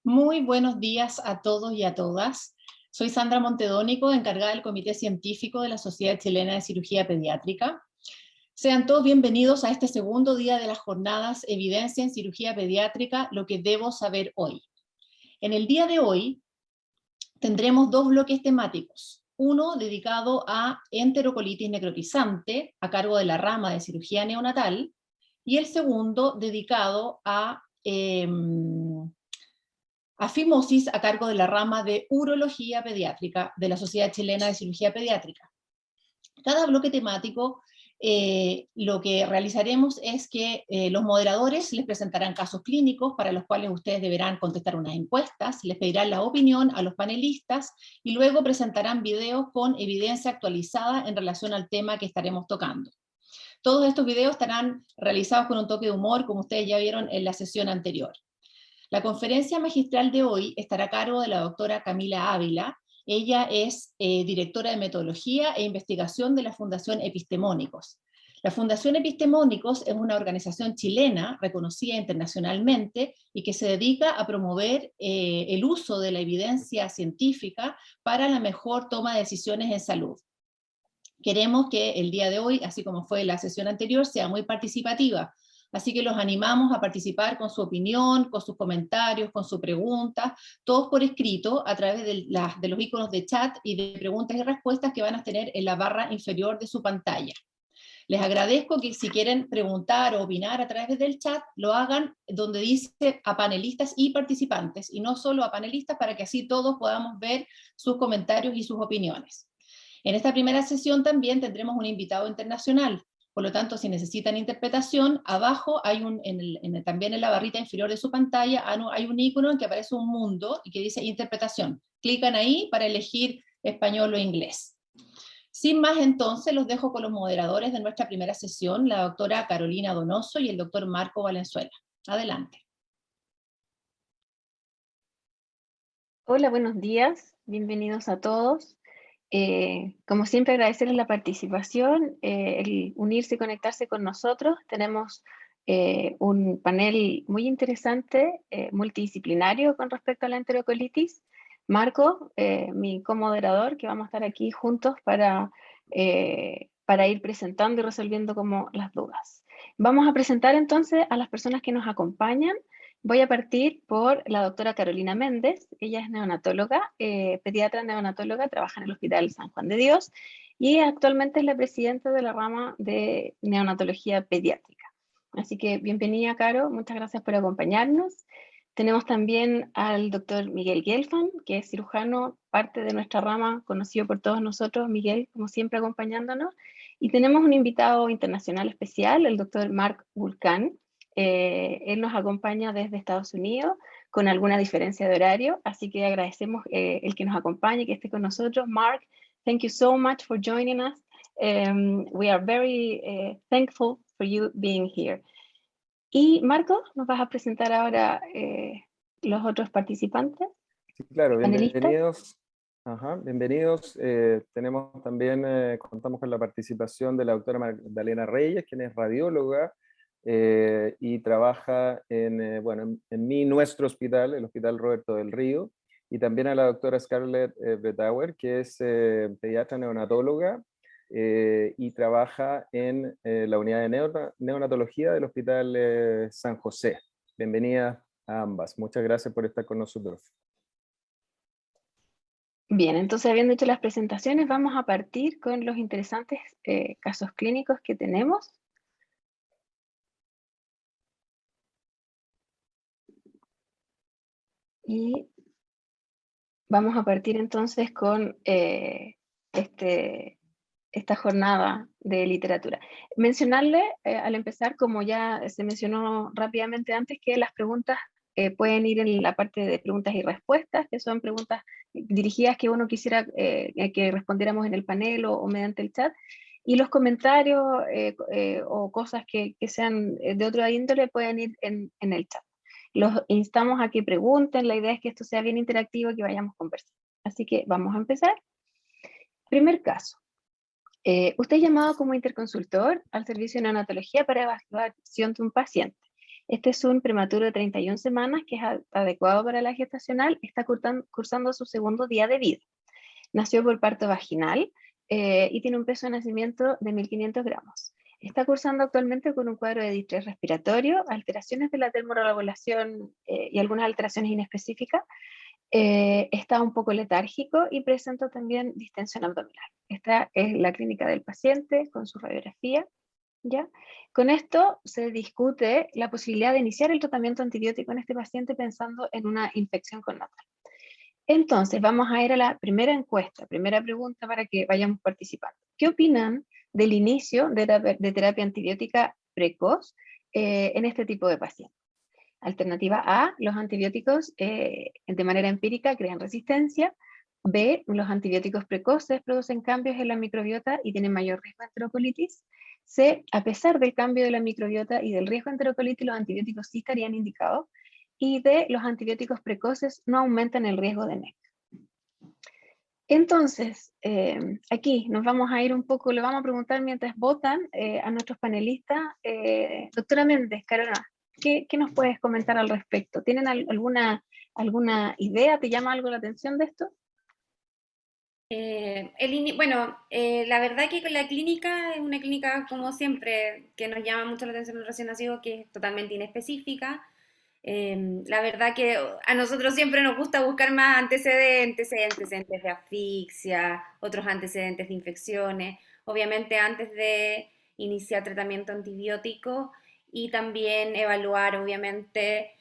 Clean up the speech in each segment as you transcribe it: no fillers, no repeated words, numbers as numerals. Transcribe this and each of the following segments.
Muy buenos días a todos y a todas. Soy Sandra Montedónico, encargada del Comité Científico de la Sociedad Chilena de Cirugía Pediátrica. Sean todos bienvenidos a este segundo día de las jornadas Evidencia en Cirugía Pediátrica, lo que debo saber hoy. En el día de hoy tendremos dos bloques temáticos. Uno dedicado a enterocolitis necrotizante, a cargo de la rama de cirugía neonatal, y el segundo dedicado a fimosis a cargo de la rama de urología pediátrica de la Sociedad Chilena de Cirugía Pediátrica. Cada bloque temático lo que realizaremos es que los moderadores les presentarán casos clínicos para los cuales ustedes deberán contestar unas encuestas, les pedirán la opinión a los panelistas y luego presentarán videos con evidencia actualizada en relación al tema que estaremos tocando. Todos estos videos estarán realizados con un toque de humor, como ustedes ya vieron en la sesión anterior. La conferencia magistral de hoy estará a cargo de la doctora Camila Ávila. Ella es directora de metodología e investigación de la Fundación Epistemónicos. La Fundación Epistemónicos es una organización chilena reconocida internacionalmente y que se dedica a promover el uso de la evidencia científica para la mejor toma de decisiones en salud. Queremos que el día de hoy, así como fue la sesión anterior, sea muy participativa. Así que los animamos a participar con su opinión, con sus comentarios, con sus preguntas, todos por escrito a través de los iconos de chat y de preguntas y respuestas que van a tener en la barra inferior de su pantalla. Les agradezco que si quieren preguntar o opinar a través del chat, lo hagan donde dice a panelistas y participantes, y no solo a panelistas, para que así todos podamos ver sus comentarios y sus opiniones. En esta primera sesión también tendremos un invitado internacional. Por lo tanto, si necesitan interpretación, abajo hay también en la barrita inferior de su pantalla hay un icono en que aparece un mundo y que dice interpretación. Clican ahí para elegir español o inglés. Sin más, entonces, los dejo con los moderadores de nuestra primera sesión, la doctora Carolina Donoso y el doctor Marco Valenzuela. Adelante. Hola, buenos días. Bienvenidos a todos. Como siempre, agradecerles la participación, el unirse y conectarse con nosotros. Tenemos un panel muy interesante, multidisciplinario con respecto a la enterocolitis. Marco, mi comoderador, que vamos a estar aquí juntos para ir presentando y resolviendo como las dudas. Vamos a presentar entonces a las personas que nos acompañan. Voy a partir por la doctora Carolina Méndez. Ella es neonatóloga, pediatra neonatóloga, trabaja en el Hospital San Juan de Dios y actualmente es la presidenta de la rama de neonatología pediátrica. Así que bienvenida, Caro, muchas gracias por acompañarnos. Tenemos también al doctor Miguel Gelfand, que es cirujano, parte de nuestra rama, conocido por todos nosotros. Miguel, como siempre, acompañándonos. Y tenemos un invitado internacional especial, el doctor Mark Vulcan. Él nos acompaña desde Estados Unidos con alguna diferencia de horario, así que agradecemos el que nos acompañe, que esté con nosotros. Mark, thank you so much for joining us. We are very thankful for you being here. Y Marco, ¿nos vas a presentar ahora los otros participantes? Sí, claro, ¿Panelistas? bienvenidos. Bienvenidos. Tenemos también, contamos con la participación de la doctora Magdalena Reyes, quien es radióloga y trabaja en nuestro hospital, el Hospital Roberto del Río, y también a la doctora Scarlett Betauer, que es pediatra neonatóloga y trabaja en la unidad de neonatología del Hospital San José. Bienvenidas a ambas. Muchas gracias por estar con nosotros. Bien, entonces habiendo hecho las presentaciones, vamos a partir con los interesantes casos clínicos que tenemos. Y vamos a partir entonces con esta jornada de literatura. Mencionarle al empezar, como ya se mencionó rápidamente antes, que las preguntas pueden ir en la parte de preguntas y respuestas, que son preguntas dirigidas que uno quisiera que respondiéramos en el panel o mediante el chat, y los comentarios o cosas que sean de otro índole pueden ir en el chat. Los instamos a que pregunten, la idea es que esto sea bien interactivo y que vayamos conversando. Así que vamos a empezar. Primer caso. Usted es llamado como interconsultor al servicio de neonatología para evaluación de un paciente. Este es un prematuro de 31 semanas que es adecuado para la gestacional, está cursando su segundo día de vida. Nació por parto vaginal y tiene un peso de nacimiento de 1.500 gramos. Está cursando actualmente con un cuadro de distrés respiratorio, alteraciones de la termorregulación y algunas alteraciones inespecíficas. Está un poco letárgico y presenta también distensión abdominal. Esta es la clínica del paciente con su radiografía. ¿Ya? Con esto se discute la posibilidad de iniciar el tratamiento antibiótico en este paciente pensando en una infección con natal. Entonces, vamos a ir a la primera encuesta, primera pregunta para que vayamos participando. ¿Qué opinan del inicio de terapia antibiótica precoz en este tipo de pacientes? Alternativa A, los antibióticos de manera empírica crean resistencia. B, los antibióticos precoces producen cambios en la microbiota y tienen mayor riesgo de enterocolitis. C, a pesar del cambio de la microbiota y del riesgo de enterocolitis, los antibióticos sí estarían indicados. Y D, los antibióticos precoces no aumentan el riesgo de NEC. Entonces, aquí nos vamos a ir un poco, le vamos a preguntar mientras votan a nuestros panelistas. Doctora Méndez, Carolina, ¿qué nos puedes comentar al respecto? ¿Tienen alguna idea? ¿Te llama algo la atención de esto? La verdad que la clínica es una clínica, como siempre, que nos llama mucho la atención del recién nacido, que es totalmente inespecífica. La verdad que a nosotros siempre nos gusta buscar más antecedentes de asfixia, otros antecedentes de infecciones, obviamente antes de iniciar tratamiento antibiótico y también evaluar, obviamente,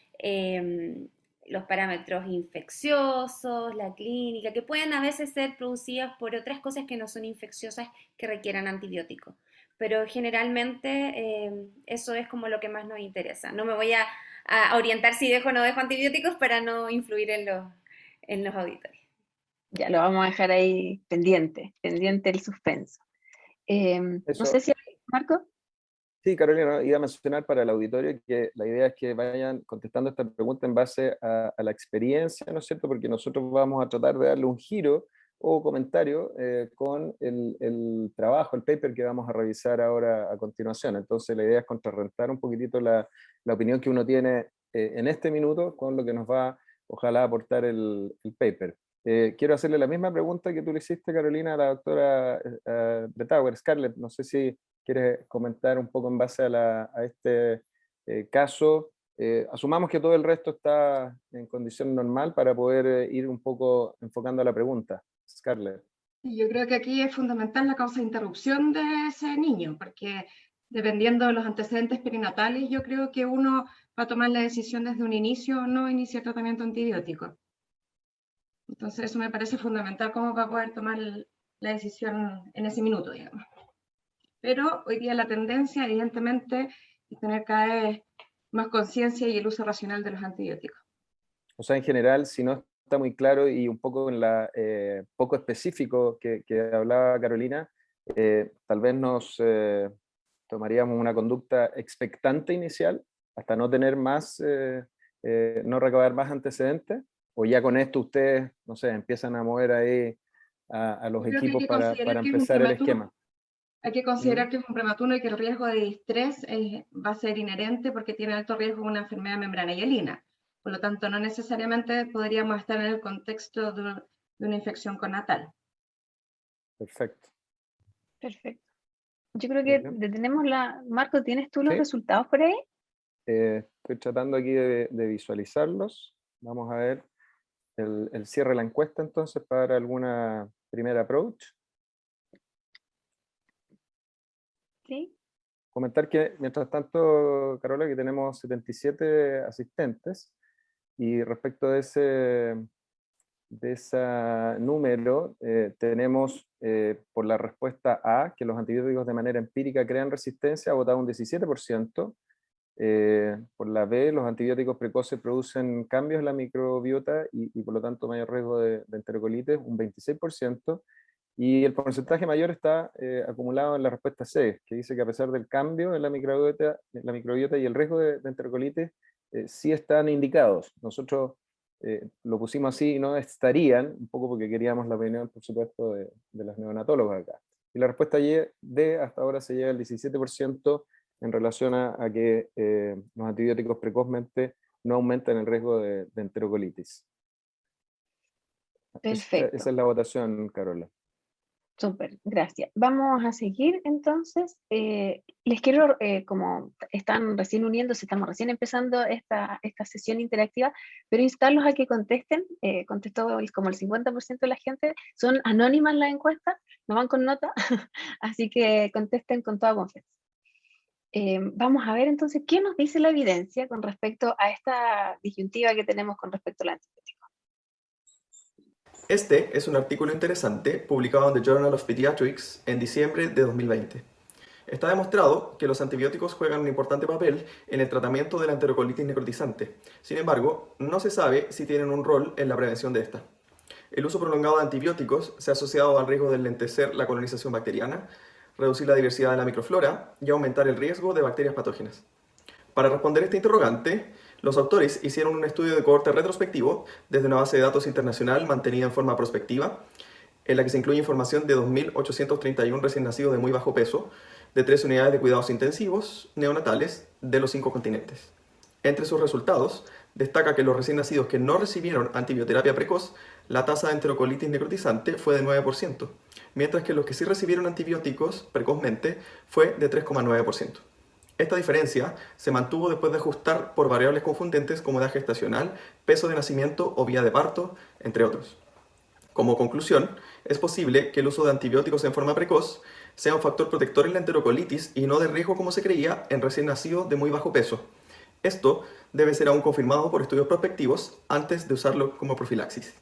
los parámetros infecciosos, la clínica, que pueden a veces ser producidas por otras cosas que no son infecciosas que requieran antibióticos. Pero generalmente eso es como lo que más nos interesa. No me voy a orientar si dejo o no dejo antibióticos para no influir en los auditores. Ya lo vamos a dejar ahí pendiente el suspenso. No sé si, Marco. Sí, Carolina, iba a mencionar para el auditorio que la idea es que vayan contestando esta pregunta en base a la experiencia, ¿no es cierto? Porque nosotros vamos a tratar de darle un giro o comentario con el trabajo, el paper que vamos a revisar ahora a continuación. Entonces la idea es contrarrestar un poquitito la opinión que uno tiene en este minuto con lo que nos va, ojalá, aportar el paper. Quiero hacerle la misma pregunta que tú le hiciste, Carolina, a la doctora Betauer, Scarlett. No sé si quieres comentar un poco en base a este caso. Asumamos que todo el resto está en condición normal para poder ir un poco enfocando a la pregunta. Scarlett. Yo creo que aquí es fundamental la causa de interrupción de ese niño, porque dependiendo de los antecedentes perinatales, yo creo que uno va a tomar la decisión desde un inicio o no iniciar tratamiento antibiótico. Entonces eso me parece fundamental como para poder tomar la decisión en ese minuto, digamos. Pero hoy día la tendencia, evidentemente, es tener cada vez más conciencia y el uso racional de los antibióticos. O sea, en general, si no está muy claro y un poco en la poco específico que hablaba Carolina, tal vez nos tomaríamos una conducta expectante inicial hasta no tener más, no recabar más antecedentes, o ya con esto ustedes, no sé, empiezan a mover ahí a los equipos para empezar el esquema. Hay que considerar que es un prematuro y que el riesgo de distrés va a ser inherente porque tiene alto riesgo de una enfermedad de membrana hialina. Por lo tanto, no necesariamente podríamos estar en el contexto de una infección connatal. Perfecto. Perfecto. Yo creo que detenemos la... Marco, ¿tienes tú los resultados por ahí? Estoy tratando aquí de visualizarlos. Vamos a ver el cierre de la encuesta entonces para alguna primera approach. Sí. Comentar que, mientras tanto, Carola, que tenemos 77 asistentes, y respecto de ese número, tenemos por la respuesta A, que los antibióticos de manera empírica crean resistencia, ha votado un 17%, por la B, los antibióticos precoces producen cambios en la microbiota y por lo tanto mayor riesgo de enterocolitis, un 26%, y el porcentaje mayor está acumulado en la respuesta C, que dice que a pesar del cambio en la microbiota y el riesgo de enterocolitis, sí están indicados. Nosotros lo pusimos así y no estarían, un poco porque queríamos la opinión, por supuesto, de los neonatólogas acá. Y la respuesta D hasta ahora se llega al 17% en relación a que los antibióticos precozmente no aumentan el riesgo de enterocolitis. Perfecto. Esa es la votación, Carola. Súper, gracias. Vamos a seguir entonces. Les quiero, como están recién uniéndose, estamos recién empezando esta sesión interactiva, pero instarlos a que contesten. Contestó como el 50% de la gente. Son anónimas las encuestas, no van con nota, así que contesten con toda confianza. Vamos a ver entonces qué nos dice la evidencia con respecto a esta disyuntiva que tenemos con respecto al antibiótico. Este es un artículo interesante publicado en The Journal of Pediatrics en diciembre de 2020. Está demostrado que los antibióticos juegan un importante papel en el tratamiento de la enterocolitis necrotizante. Sin embargo, no se sabe si tienen un rol en la prevención de esta. El uso prolongado de antibióticos se ha asociado al riesgo de enlentecer la colonización bacteriana, reducir la diversidad de la microflora y aumentar el riesgo de bacterias patógenas. Para responder a este interrogante, los autores hicieron un estudio de cohorte retrospectivo desde una base de datos internacional mantenida en forma prospectiva, en la que se incluye información de 2.831 recién nacidos de muy bajo peso, de 3 unidades de cuidados intensivos neonatales de los 5 continentes. Entre sus resultados, destaca que los recién nacidos que no recibieron antibioterapia precoz, la tasa de enterocolitis necrotizante fue de 9%, mientras que los que sí recibieron antibióticos precozmente fue de 3,9%. Esta diferencia se mantuvo después de ajustar por variables confundentes como edad gestacional, peso de nacimiento o vía de parto, entre otros. Como conclusión, es posible que el uso de antibióticos en forma precoz sea un factor protector en la enterocolitis y no de riesgo como se creía en recién nacidos de muy bajo peso. Esto debe ser aún confirmado por estudios prospectivos antes de usarlo como profilaxis.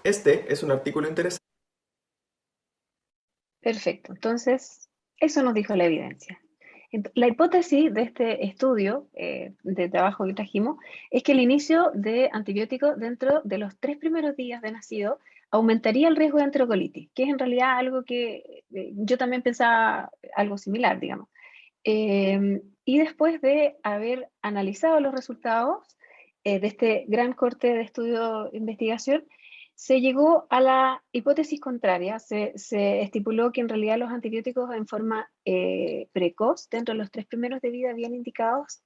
Este es un artículo interesante. Perfecto, entonces eso nos dijo la evidencia. La hipótesis de este estudio de trabajo que trajimos es que el inicio de antibióticos dentro de los 3 primeros días de nacido aumentaría el riesgo de enterocolitis, que es en realidad algo que yo también pensaba algo similar, digamos. Y después de haber analizado los resultados de este gran corte de estudio de investigación, se llegó a la hipótesis contraria. Se estipuló que en realidad los antibióticos en forma precoz, dentro de los 3 primeros de vida bien indicados,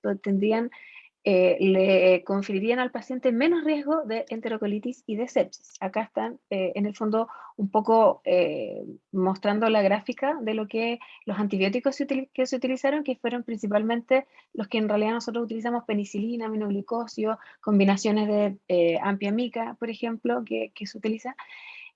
le conferirían al paciente menos riesgo de enterocolitis y de sepsis. Acá están en el fondo un poco mostrando la gráfica de lo que los antibióticos que se utilizaron, que fueron principalmente los que en realidad nosotros utilizamos: penicilina, aminoglucosio, combinaciones de ampiamica, por ejemplo, que se utiliza.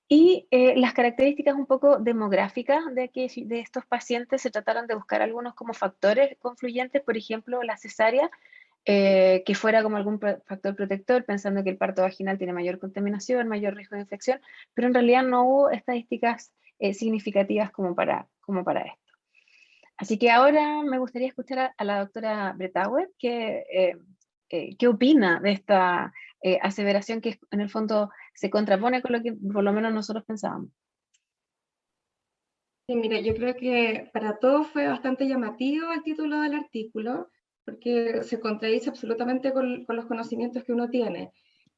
Y las características un poco demográficas de estos pacientes, se trataron de buscar algunos como factores confluyentes, por ejemplo, la cesárea, que fuera como algún factor protector, pensando que el parto vaginal tiene mayor contaminación, mayor riesgo de infección, pero en realidad no hubo estadísticas significativas como para esto. Así que ahora me gustaría escuchar a la doctora Brettauer, ¿qué opina de esta aseveración que en el fondo se contrapone con lo que por lo menos nosotros pensábamos? Sí, mira, yo creo que para todos fue bastante llamativo el título del artículo, porque se contradice absolutamente con los conocimientos que uno tiene.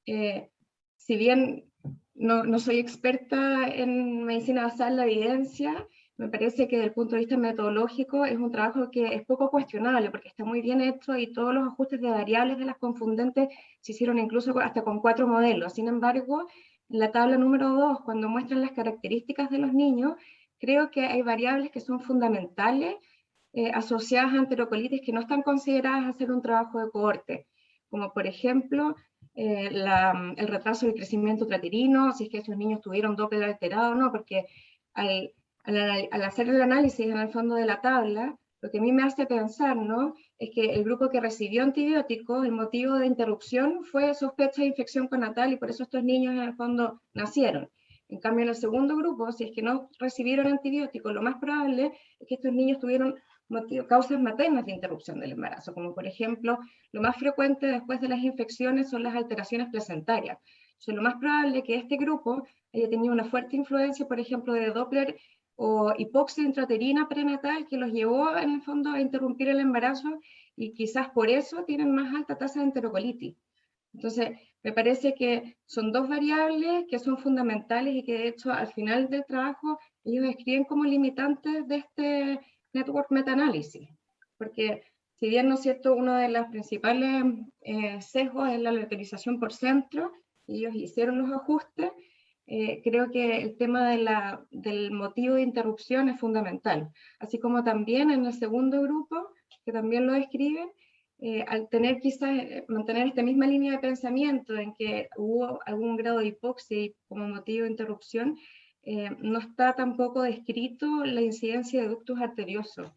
Si bien no soy experta en medicina basada en la evidencia, me parece que desde el punto de vista metodológico es un trabajo que es poco cuestionable, porque está muy bien hecho y todos los ajustes de variables de las confundentes se hicieron incluso hasta con 4 modelos. Sin embargo, en la tabla número 2, cuando muestran las características de los niños, creo que hay variables que son fundamentales asociadas a enterocolitis que no están consideradas hacer un trabajo de cohorte, como por ejemplo el retraso del crecimiento utraterino, si es que esos niños tuvieron Doppler alterado o no, porque al hacer el análisis en el fondo de la tabla, lo que a mí me hace pensar, ¿no?, es que el grupo que recibió antibióticos, el motivo de interrupción fue sospecha de infección conatal y por eso estos niños en el fondo nacieron. En cambio, en el segundo grupo, si es que no recibieron antibióticos, lo más probable es que estos niños tuvieron causas maternas de interrupción del embarazo, como por ejemplo, lo más frecuente después de las infecciones son las alteraciones placentarias. Entonces, lo más probable es que este grupo haya tenido una fuerte influencia, por ejemplo, de Doppler o hipoxia intrauterina prenatal, que los llevó en el fondo a interrumpir el embarazo y quizás por eso tienen más alta tasa de enterocolitis. Entonces, me parece que son dos variables que son fundamentales y que de hecho al final del trabajo ellos escriben como limitantes de este network meta-análisis. Porque si bien, ¿no es cierto?, uno de los principales sesgos es la localización por centro, y ellos hicieron los ajustes, creo que el tema del motivo de interrupción es fundamental. Así como también en el segundo grupo, que también lo describen, al tener quizás, mantener esta misma línea de pensamiento en que hubo algún grado de hipoxia como motivo de interrupción, no está tampoco descrito la incidencia de ductus arteriosos.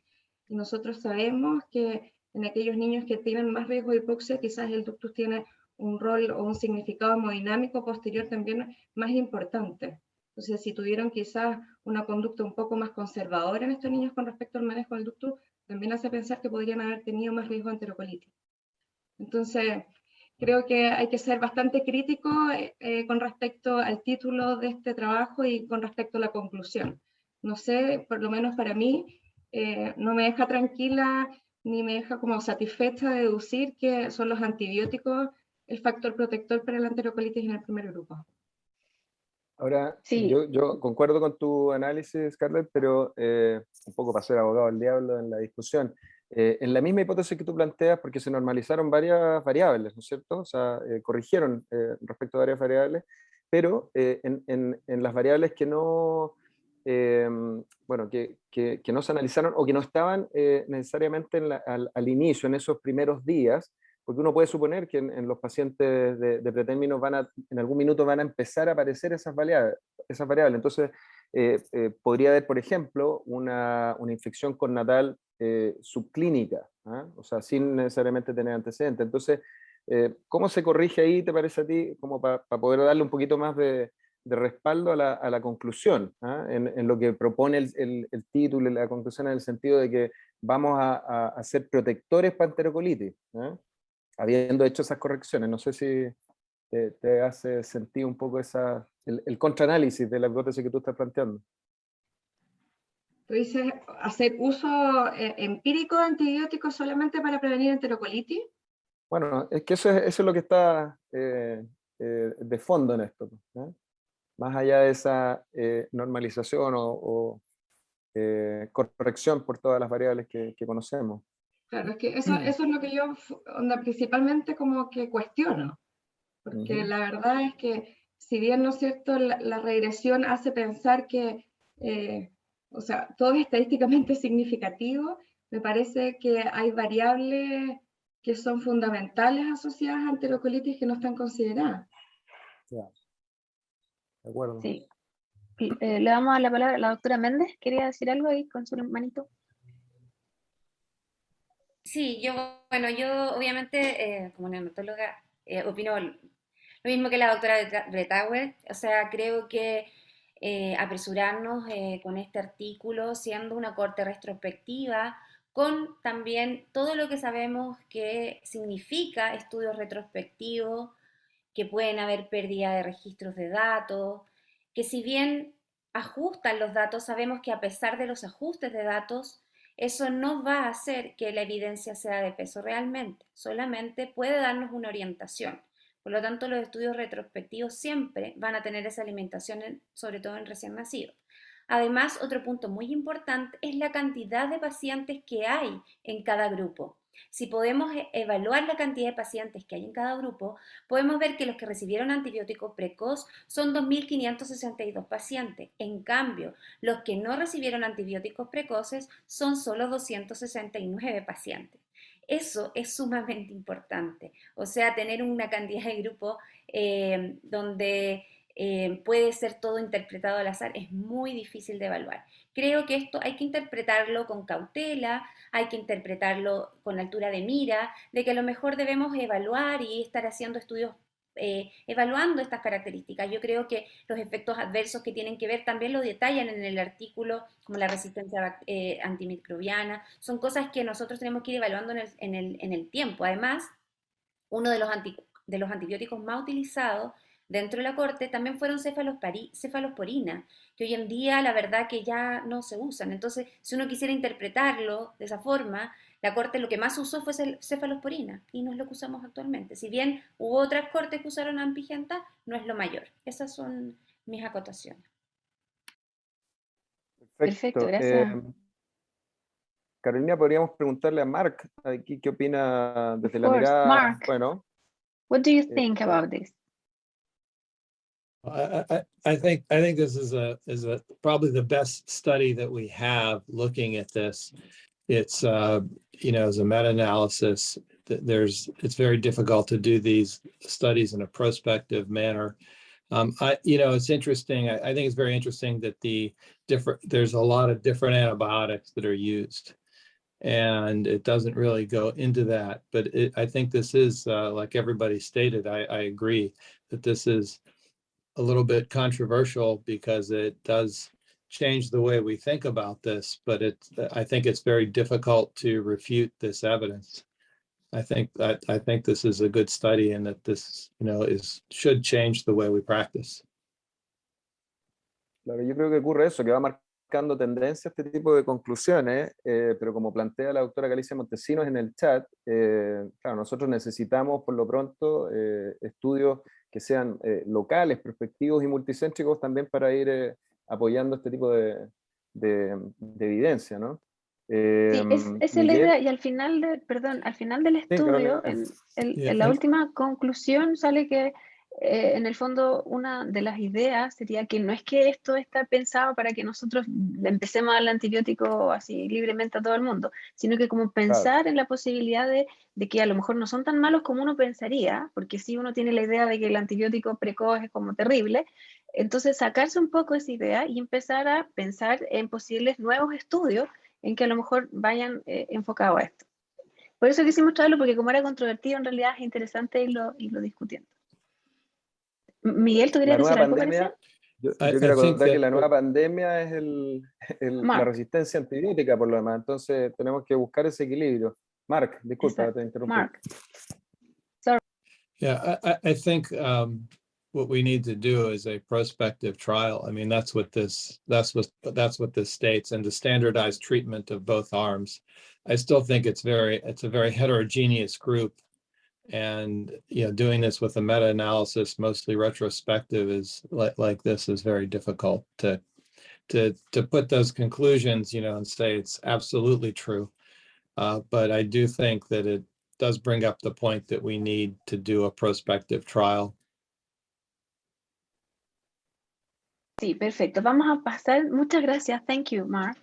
Y nosotros sabemos que en aquellos niños que tienen más riesgo de hipoxia, quizás el ductus tiene un rol o un significado hemodinámico posterior también más importante. Entonces, si tuvieron quizás una conducta un poco más conservadora en estos niños con respecto al manejo del ductus, también hace pensar que podrían haber tenido más riesgo de enterocolitis. Entonces, creo que hay que ser bastante crítico con respecto al título de este trabajo y con respecto a la conclusión. No sé, por lo menos para mí, no me deja tranquila ni me deja como satisfecha de deducir que son los antibióticos el factor protector para la enterocolitis en el primer grupo. Ahora, Sí, yo concuerdo con tu análisis, Scarlett, pero un poco para ser abogado del diablo en la discusión. En la misma hipótesis que tú planteas, porque se normalizaron varias variables, ¿no es cierto? O sea, corrigieron respecto a varias variables, pero en las variables que no, bueno, que no se analizaron o que no estaban necesariamente al inicio, en esos primeros días, porque uno puede suponer que en los pacientes de pretérmino en algún minuto van a empezar a aparecer esas variables. Entonces, podría haber, por ejemplo, una infección connatal subclínica, ¿ah? O sea, sin necesariamente tener antecedentes. Entonces, ¿cómo se corrige ahí, te parece a ti, como para poder darle un poquito más de respaldo a la conclusión, ¿ah? En lo que propone el título y la conclusión, en el sentido de que vamos a ser protectores para enterocolitis, ¿ah? Habiendo hecho esas correcciones? No sé si te hace sentir un poco el contraanálisis de la hipótesis que tú estás planteando. Tú dices hacer uso empírico de antibióticos solamente para prevenir enterocolitis. Bueno, es que eso es lo que está de fondo en esto, ¿no? Más allá de esa normalización o corrección por todas las variables que conocemos. Claro, es que eso es lo que yo principalmente como que cuestiono, porque la verdad es que si bien, ¿no es cierto?, la regresión hace pensar que, o sea, todo es estadísticamente significativo, me parece que hay variables que son fundamentales asociadas a enterocolitis que no están consideradas. Ya, de acuerdo. sí. Le damos la palabra a la doctora Méndez. ¿Quería decir algo ahí con su manito? Sí, yo obviamente como neonatóloga opino lo mismo que la doctora Bretauer, o sea, creo que apresurarnos con este artículo, siendo una corte retrospectiva, con también todo lo que sabemos que significa estudios retrospectivos, que pueden haber pérdida de registros de datos, que si bien ajustan los datos, sabemos que a pesar de los ajustes de datos, eso no va a hacer que la evidencia sea de peso realmente, solamente puede darnos una orientación. Por lo tanto, los estudios retrospectivos siempre van a tener esa alimentación, sobre todo en recién nacidos. Además, otro punto muy importante es la cantidad de pacientes que hay en cada grupo. Si podemos evaluar la cantidad de pacientes que hay en cada grupo, podemos ver que los que recibieron antibiótico precoz son 2.562 pacientes. En cambio, los que no recibieron antibióticos precoces son solo 269 pacientes. Eso es sumamente importante. O sea, tener una cantidad de grupo donde puede ser todo interpretado al azar es muy difícil de evaluar. Creo que esto hay que interpretarlo con cautela, hay que interpretarlo con altura de mira, de que a lo mejor debemos evaluar y estar haciendo estudios evaluando estas características. Yo creo que los efectos adversos que tienen que ver también lo detallan en el artículo, como la resistencia antimicrobiana, son cosas que nosotros tenemos que ir evaluando en el tiempo. Además, uno de los antibióticos más utilizados dentro de la corte también fueron cefalosporinas, que hoy en día la verdad que ya no se usan. Entonces, si uno quisiera interpretarlo de esa forma, la corte lo que más usó fue cefalosporina y no es lo que usamos actualmente. Si bien hubo otras cortes que usaron ampigenta, no es lo mayor. Esas son mis acotaciones. Perfecto, Perfecto. gracias. Carolina, podríamos preguntarle a Mark aquí qué opina Of desde la course, mirada, Mark, bueno, what do you think about this? I think this is probably the best study that we have looking at this. It's as a meta-analysis, it's very difficult to do these studies in a prospective manner. It's interesting. I think it's very interesting that there's a lot of different antibiotics that are used, and it doesn't really go into that. But I think this is, like everybody stated, I agree that this is a little bit controversial because it does change the way we think about this, but I think it's very difficult to refute this evidence. I think this is a good study and that this, should change the way we practice. claro, yo creo que ocurre eso, que va marcando tendencia este tipo de conclusiones, pero como plantea la doctora Galicia Montesinos en el chat, claro, nosotros necesitamos por lo pronto estudios que sean locales, prospectivos y multicéntricos también para ir apoyando este tipo de evidencia, ¿no? Sí, esa es la Miguel, idea, y al final del sí, estudio, Carolina. en la última conclusión sale que en el fondo una de las ideas sería que no es que esto está pensado para que nosotros le empecemos a dar el antibiótico así libremente a todo el mundo, sino que como pensar en la posibilidad de que a lo mejor no son tan malos como uno pensaría, porque si uno tiene la idea de que el antibiótico precoz es como terrible, entonces sacarse un poco esa idea y empezar a pensar en posibles nuevos estudios en que a lo mejor vayan enfocados a esto. Por eso quisimos traerlo, porque como era controvertido, en realidad es interesante irlo discutiendo. Miguel, ¿tú querías La nueva decir algo pandemia, parecido? yo quiero contar que la nueva pandemia es la Mark. resistencia antibiótica por lo demás, entonces tenemos que buscar ese equilibrio. Mark, disculpa, Exacto. te interrumpí. Mark. Sorry. Yeah, I think what we need to do is a prospective trial. I mean, that's what this states, and the standardized treatment of both arms. I still think it's a very heterogeneous group, and doing this with a meta-analysis, mostly retrospective, is like this is very difficult to put those conclusions, and say it's absolutely true. But I do think that it does bring up the point that we need to do a prospective trial. Sí, perfecto. Vamos a pasar, muchas gracias, thank you, Mark.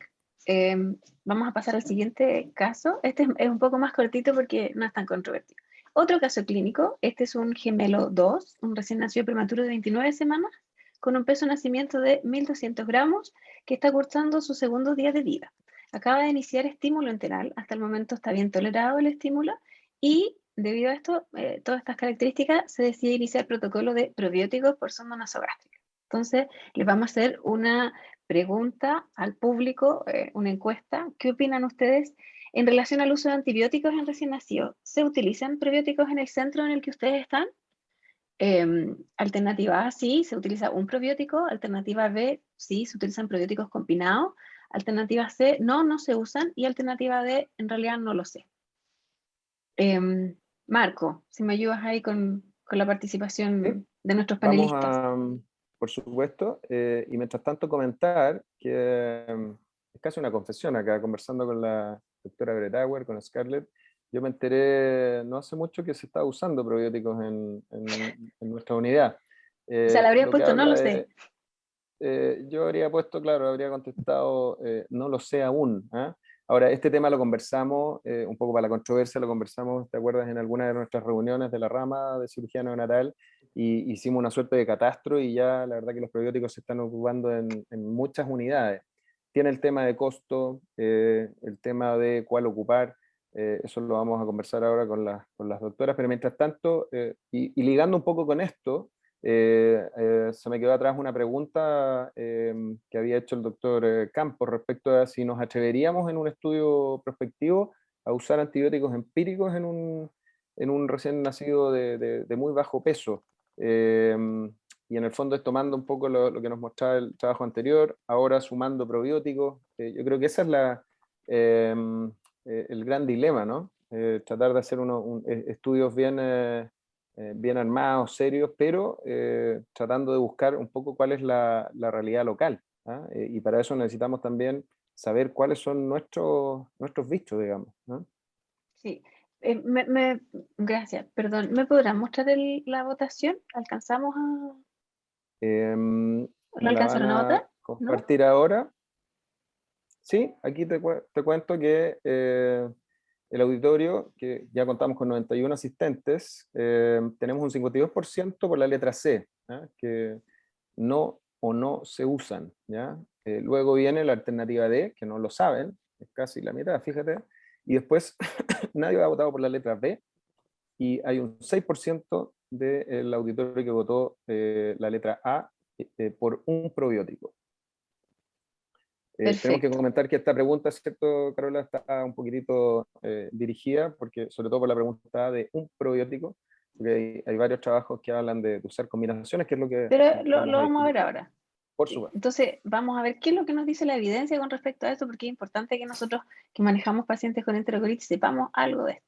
Vamos a pasar al siguiente caso. Este es un poco más cortito porque no es tan controvertido. Otro caso clínico, este es un gemelo 2, un recién nacido prematuro de 29 semanas, con un peso de nacimiento de 1.200 gramos, que está cursando su segundo día de vida. Acaba de iniciar estímulo enteral, hasta el momento está bien tolerado el estímulo, y debido a esto, todas estas características, se decide iniciar protocolo de probióticos por sonda nasogástrica. Entonces, les vamos a hacer una pregunta al público, una encuesta. ¿Qué opinan ustedes en relación al uso de antibióticos en recién nacidos? ¿Se utilizan probióticos en el centro en el que ustedes están? Alternativa A, sí, se utiliza un probiótico. Alternativa B, sí, se utilizan probióticos combinados. Alternativa C, no se usan. Y alternativa D, en realidad no lo sé. Marco, si me ayudas ahí con la participación de nuestros panelistas. Por supuesto, y mientras tanto comentar que es casi una confesión acá, conversando con la doctora Bretauer, con Scarlett, yo me enteré no hace mucho que se está usando probióticos en nuestra unidad. O sea, le habrías lo que puesto, no habla lo sé. yo habría puesto, claro, habría contestado, no lo sé aún. ¿Ah? Ahora, este tema lo conversamos, un poco para la controversia, lo conversamos, ¿te acuerdas? En alguna de nuestras reuniones de la rama de cirugía neonatal, y hicimos una suerte de catastro, y ya la verdad que los probióticos se están ocupando en muchas unidades. Tiene el tema de costo, el tema de cuál ocupar, eso lo vamos a conversar ahora con las doctoras, pero mientras tanto, y ligando un poco con esto, se me quedó atrás una pregunta que había hecho el doctor Campos respecto a si nos atreveríamos en un estudio prospectivo a usar antibióticos empíricos en un recién nacido de muy bajo peso. Y en el fondo es tomando un poco lo que nos mostraba el trabajo anterior, ahora sumando probióticos. Yo creo que esa es el gran dilema, ¿no? Tratar de hacer estudios bien armados, serios, pero tratando de buscar un poco cuál es la realidad local, ¿ah? Y para eso necesitamos también saber cuáles son nuestros bichos, digamos, ¿no? Sí. Gracias, perdón. ¿Me podrán mostrar la votación? ¿Alcanzamos a...? ¿Lo ¿Me la van alcanzaron a a votar? ¿No? compartir ahora? Sí, aquí te cuento que el auditorio, que ya contamos con 91 asistentes, tenemos un 52% por la letra C, ¿ah? Que no o no se usan, ¿ya? Luego viene la alternativa D, que no lo saben, es casi la mitad, fíjate, y después nadie ha votado por la letra B, y hay un 6% del auditorio que votó la letra A por un probiótico. Tenemos que Perfecto. comentar que esta pregunta, ¿cierto, Carola? Está un poquitito dirigida, porque, sobre todo por la pregunta de un probiótico, porque hay varios trabajos que hablan de usar combinaciones, que es lo que Pero lo vamos a vamos a ver discutir. ahora. Por supuesto. Entonces, vamos a ver qué es lo que nos dice la evidencia con respecto a esto, porque es importante que nosotros que manejamos pacientes con enterocolitis sepamos algo de esto.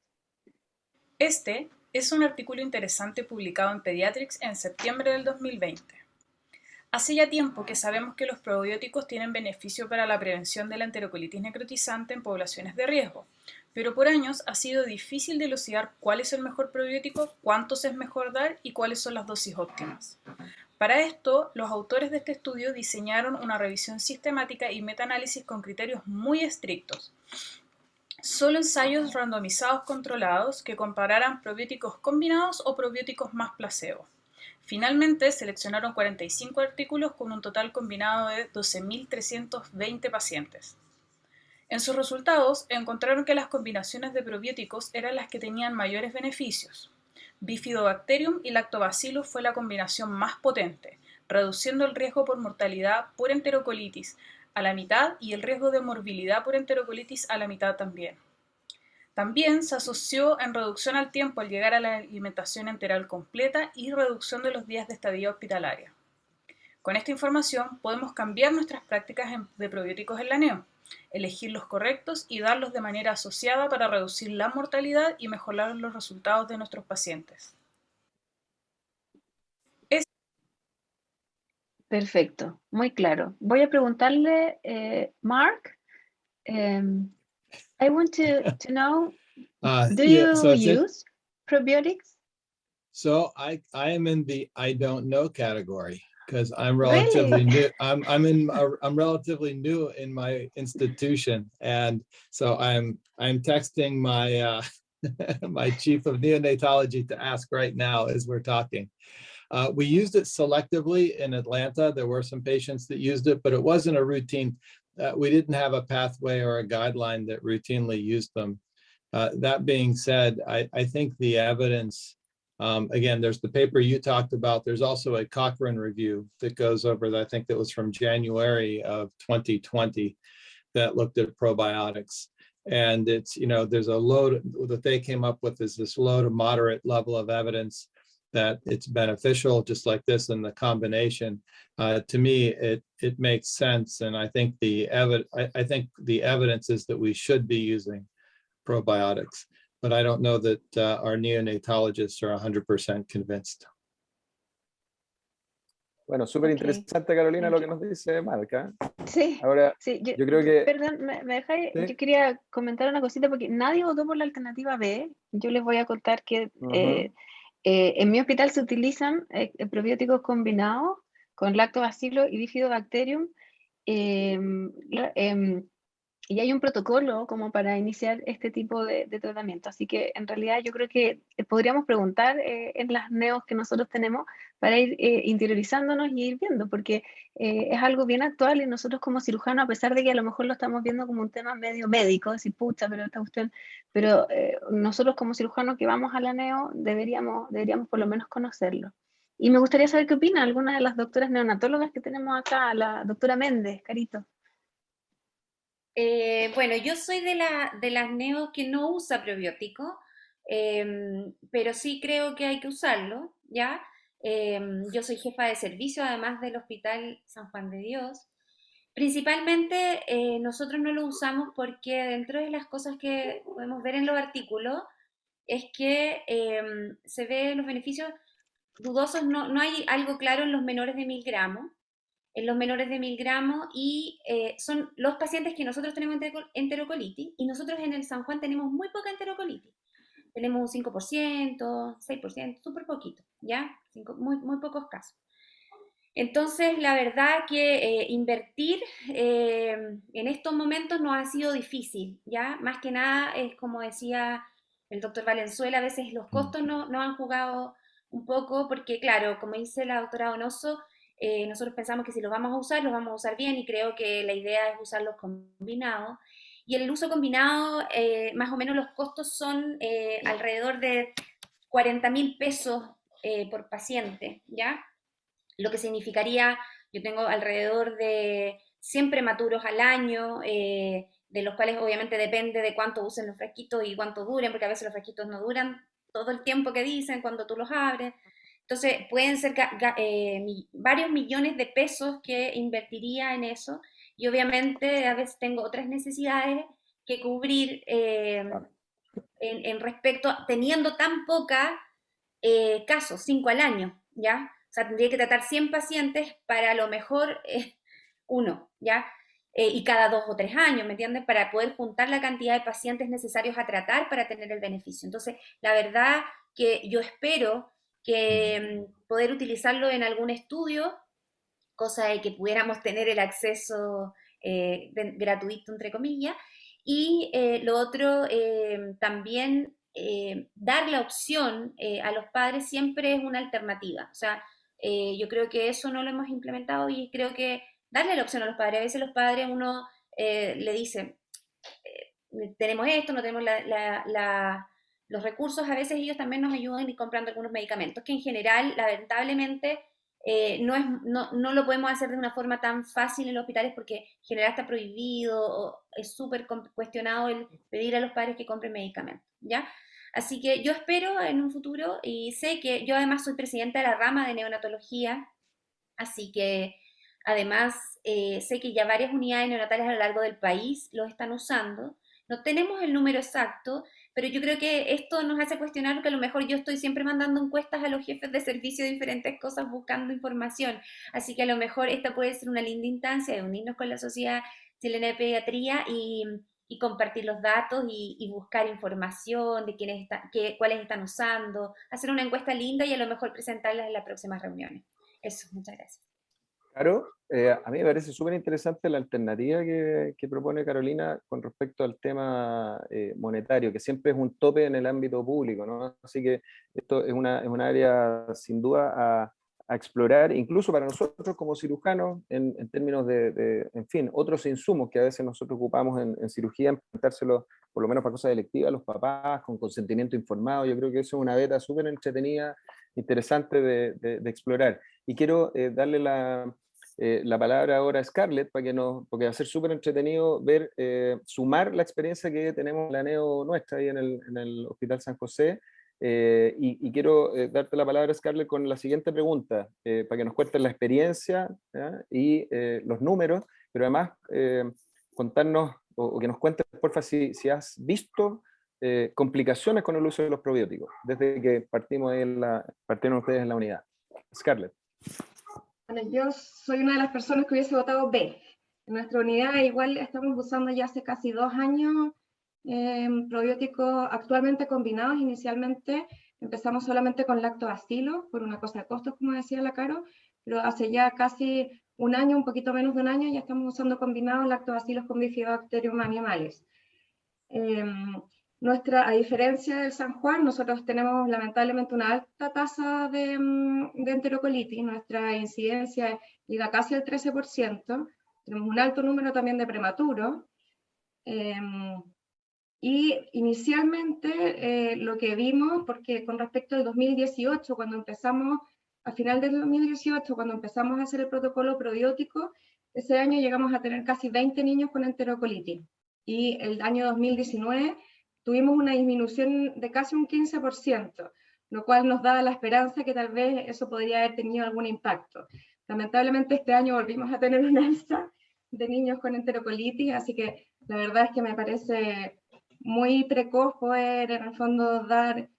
Este es un artículo interesante publicado en Pediatrics en septiembre del 2020. Hace ya tiempo que sabemos que los probióticos tienen beneficio para la prevención de la enterocolitis necrotizante en poblaciones de riesgo, pero por años ha sido difícil dilucidar cuál es el mejor probiótico, cuántos es mejor dar y cuáles son las dosis óptimas. Para esto, los autores de este estudio diseñaron una revisión sistemática y metaanálisis con criterios muy estrictos. Solo ensayos randomizados controlados que compararan probióticos combinados o probióticos más placebo. Finalmente, seleccionaron 45 artículos con un total combinado de 12.320 pacientes. En sus resultados, encontraron que las combinaciones de probióticos eran las que tenían mayores beneficios. Bifidobacterium y Lactobacillus fue la combinación más potente, reduciendo el riesgo por mortalidad por enterocolitis a la mitad y el riesgo de morbilidad por enterocolitis a la mitad también. También se asoció en reducción al tiempo al llegar a la alimentación enteral completa y reducción de los días de estadía hospitalaria. Con esta información podemos cambiar nuestras prácticas de probióticos en la NEO, elegir los correctos y darlos de manera asociada para reducir la mortalidad y mejorar los resultados de nuestros pacientes. Perfecto, muy claro. Voy a preguntarle, Mark, I want to know, do Yeah, you so use probiotics? So I am in the I don't know category because I'm Really? relatively new. I'm relatively new in my institution, and so I'm texting my my chief of neonatology to ask right now as we're talking. We used it selectively in Atlanta. There were some patients that used it, but it wasn't a routine. We didn't have a pathway or a guideline that routinely used them. That being said, I think the evidence, again, there's the paper you talked about. There's also a Cochrane review that goes over that. I think that was from January of 2020 that looked at probiotics. And it's, you know, there's a low that they came up with is this low to moderate level of evidence that it's beneficial, just like this in the combination. To me, it makes sense. And I think the evidence is that we should be using probiotics, but I don't know that our neonatologists are 100% convinced. Bueno, súper interesante, Carolina, lo que nos dice Marca. Sí, ahora, sí, yo creo que... Perdón, ¿me dejáis? ¿Sí? Yo quería comentar una cosita porque nadie votó por la alternativa B. Yo les voy a contar que en mi hospital se utilizan probióticos combinados con lactobacillus y bifidobacterium. Y hay un protocolo como para iniciar este tipo de tratamiento. Así que en realidad yo creo que podríamos preguntar en las neos que nosotros tenemos para ir interiorizándonos y ir viendo, porque es algo bien actual y nosotros como cirujanos, a pesar de que a lo mejor lo estamos viendo como un tema medio médico, decir, pucha, pero esta cuestión, pero nosotros como cirujanos que vamos a la neo deberíamos por lo menos conocerlo. Y me gustaría saber qué opina alguna de las doctoras neonatólogas que tenemos acá, la doctora Méndez, Carito. Bueno, yo soy de las neos que no usa probiótico, pero sí creo que hay que usarlo, ¿ya? Yo soy jefa de servicio, además del Hospital San Juan de Dios, Principalmente nosotros no lo usamos porque dentro de las cosas que podemos ver en los artículos es que se ven los beneficios dudosos, no hay algo claro en los menores de 1000 gramos, y son los pacientes que nosotros tenemos enterocolitis, y nosotros en el San Juan tenemos muy poca enterocolitis. Tenemos un 5%, 6%, súper poquito, ¿ya? Muy pocos casos. Entonces, la verdad que invertir en estos momentos nos ha sido difícil, ¿ya? Más que nada es como decía el doctor Valenzuela, a veces los costos no han jugado un poco, porque claro, como dice la doctora Donoso, nosotros pensamos que si los vamos a usar bien, y creo que la idea es usarlos combinados. Y el uso combinado, más o menos los costos son alrededor de 40.000 pesos por paciente, ¿ya? Lo que significaría, yo tengo alrededor de 100 prematuros al año, de los cuales obviamente depende de cuánto usen los frasquitos y cuánto duren, porque a veces los frasquitos no duran todo el tiempo que dicen cuando tú los abres. Entonces pueden ser varios millones de pesos que invertiría en eso, y obviamente a veces tengo otras necesidades que cubrir en respecto, teniendo tan poca casos, 5 al año, ¿ya? O sea, tendría que tratar 100 pacientes para a lo mejor uno, ¿ya? Y cada 2 o 3 años, ¿me entiendes? Para poder juntar la cantidad de pacientes necesarios a tratar para tener el beneficio. Entonces, la verdad que yo espero que poder utilizarlo en algún estudio, cosa de que pudiéramos tener el acceso gratuito, entre comillas, y lo otro, también dar la opción a los padres siempre es una alternativa. O sea, yo creo que eso no lo hemos implementado, y creo que darle la opción a los padres. A veces los padres uno le dice, tenemos esto, no tenemos los recursos. A veces ellos también nos ayudan y comprando algunos medicamentos, que en general, lamentablemente, no lo podemos hacer de una forma tan fácil en los hospitales, porque en general está prohibido, o es súper cuestionado el pedir a los padres que compren medicamentos, ¿ya? Así que yo espero en un futuro, y sé que yo además soy presidenta de la rama de neonatología, así que además sé que ya varias unidades neonatales a lo largo del país los están usando. No tenemos el número exacto, pero yo creo que esto nos hace cuestionar que a lo mejor yo estoy siempre mandando encuestas a los jefes de servicio de diferentes cosas buscando información. Así que a lo mejor esta puede ser una linda instancia de unirnos con la Sociedad Chilena de Pediatría y compartir los datos y buscar información de cuáles están usando, hacer una encuesta linda y a lo mejor presentarlas en las próximas reuniones. Eso, muchas gracias. Claro, a mí me parece súper interesante la alternativa que propone Carolina con respecto al tema monetario, que siempre es un tope en el ámbito público, ¿no? Así que esto es un área sin duda a explorar, incluso para nosotros como cirujanos, en términos en fin, otros insumos que a veces nosotros ocupamos en cirugía, implementárselos por lo menos para cosas electivas a los papás, con consentimiento informado. Yo creo que eso es una beta súper entretenida, interesante de explorar. Y quiero darle la palabra ahora a Scarlett, porque va a ser súper entretenido ver, sumar la experiencia que tenemos en la neo nuestra ahí en el Hospital San José. Y quiero darte la palabra, Scarlett, con la siguiente pregunta, para que nos cuentes la experiencia, ¿ya? Y los números, pero además contarnos, o que nos cuentes, porfa, si has visto complicaciones con el uso de los probióticos, desde que partieron ustedes en la unidad. Scarlett. Bueno, yo soy una de las personas que hubiese votado B. En nuestra unidad igual estamos usando ya hace casi 2 años probióticos actualmente combinados. Inicialmente empezamos solamente con lactobacillus, por una cosa de costos, como decía la Caro, pero hace ya casi 1 año, un poquito menos de 1 año, ya estamos usando combinados lactobacillus con Bifidobacterium animalis. A diferencia del San Juan, nosotros tenemos lamentablemente una alta tasa de enterocolitis. Nuestra incidencia llega casi al 13%. Tenemos un alto número también de prematuros. Y inicialmente lo que vimos, porque con respecto al 2018, a final del 2018, cuando empezamos a hacer el protocolo probiótico, ese año llegamos a tener casi 20 niños con enterocolitis. Y el año 2019 tuvimos una disminución de casi un 15%, lo cual nos da la esperanza que tal vez eso podría haber tenido algún impacto. Lamentablemente este año volvimos a tener una alza de niños con enterocolitis, así que la verdad es que me parece muy precoz poder en el fondo dar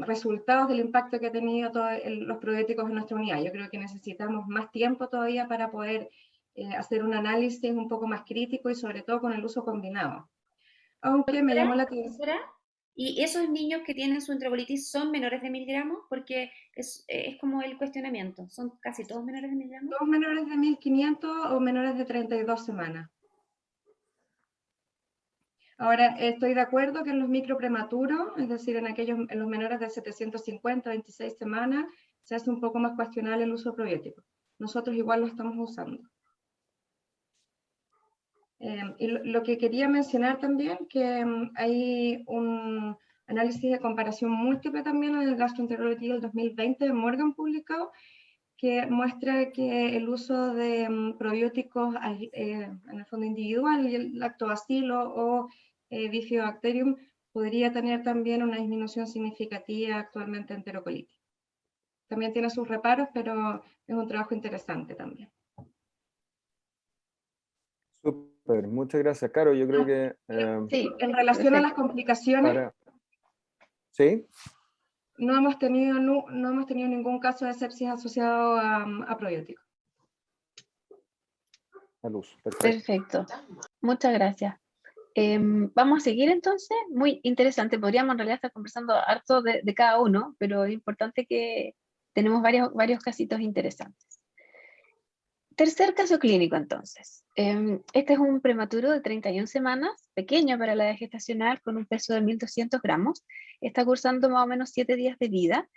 resultados del impacto que ha tenido los probióticos en nuestra unidad. Yo creo que necesitamos más tiempo todavía para poder hacer un análisis un poco más crítico y sobre todo con el uso combinado. Aunque me llamó la atención. ¿Y esos niños que tienen su enterocolitis son menores de 1000 gramos? Porque es como el cuestionamiento. ¿Son casi todos menores de 1000 gramos? Todos menores de 1500 o menores de 32 semanas. Ahora, estoy de acuerdo que en los microprematuros, es decir, en los menores de 750, 26 semanas, se hace un poco más cuestionable el uso probiótico. Nosotros igual lo estamos usando. Y lo que quería mencionar también, que hay un análisis de comparación múltiple también en el Gastroenterology del 2020 de Morgan publicado, que muestra que el uso de probióticos en el fondo individual, y el lactobacilo o Bifidobacterium, podría tener también una disminución significativa actualmente en enterocolitis. También tiene sus reparos, pero es un trabajo interesante también. Súper, muchas gracias, Caro. Yo creo que... sí, en relación a las complicaciones... ¿Sí? No hemos tenido ningún caso de sepsis asociado a probióticos. Al uso, perfecto. Muchas gracias. Vamos a seguir entonces. Muy interesante. Podríamos en realidad estar conversando harto de cada uno, pero es importante que tenemos varios casitos interesantes. Tercer caso clínico entonces. Este es un prematuro de 31 semanas, pequeño para la edad gestacional, con un peso de 1200 gramos. Está cursando más o menos 7 días de vida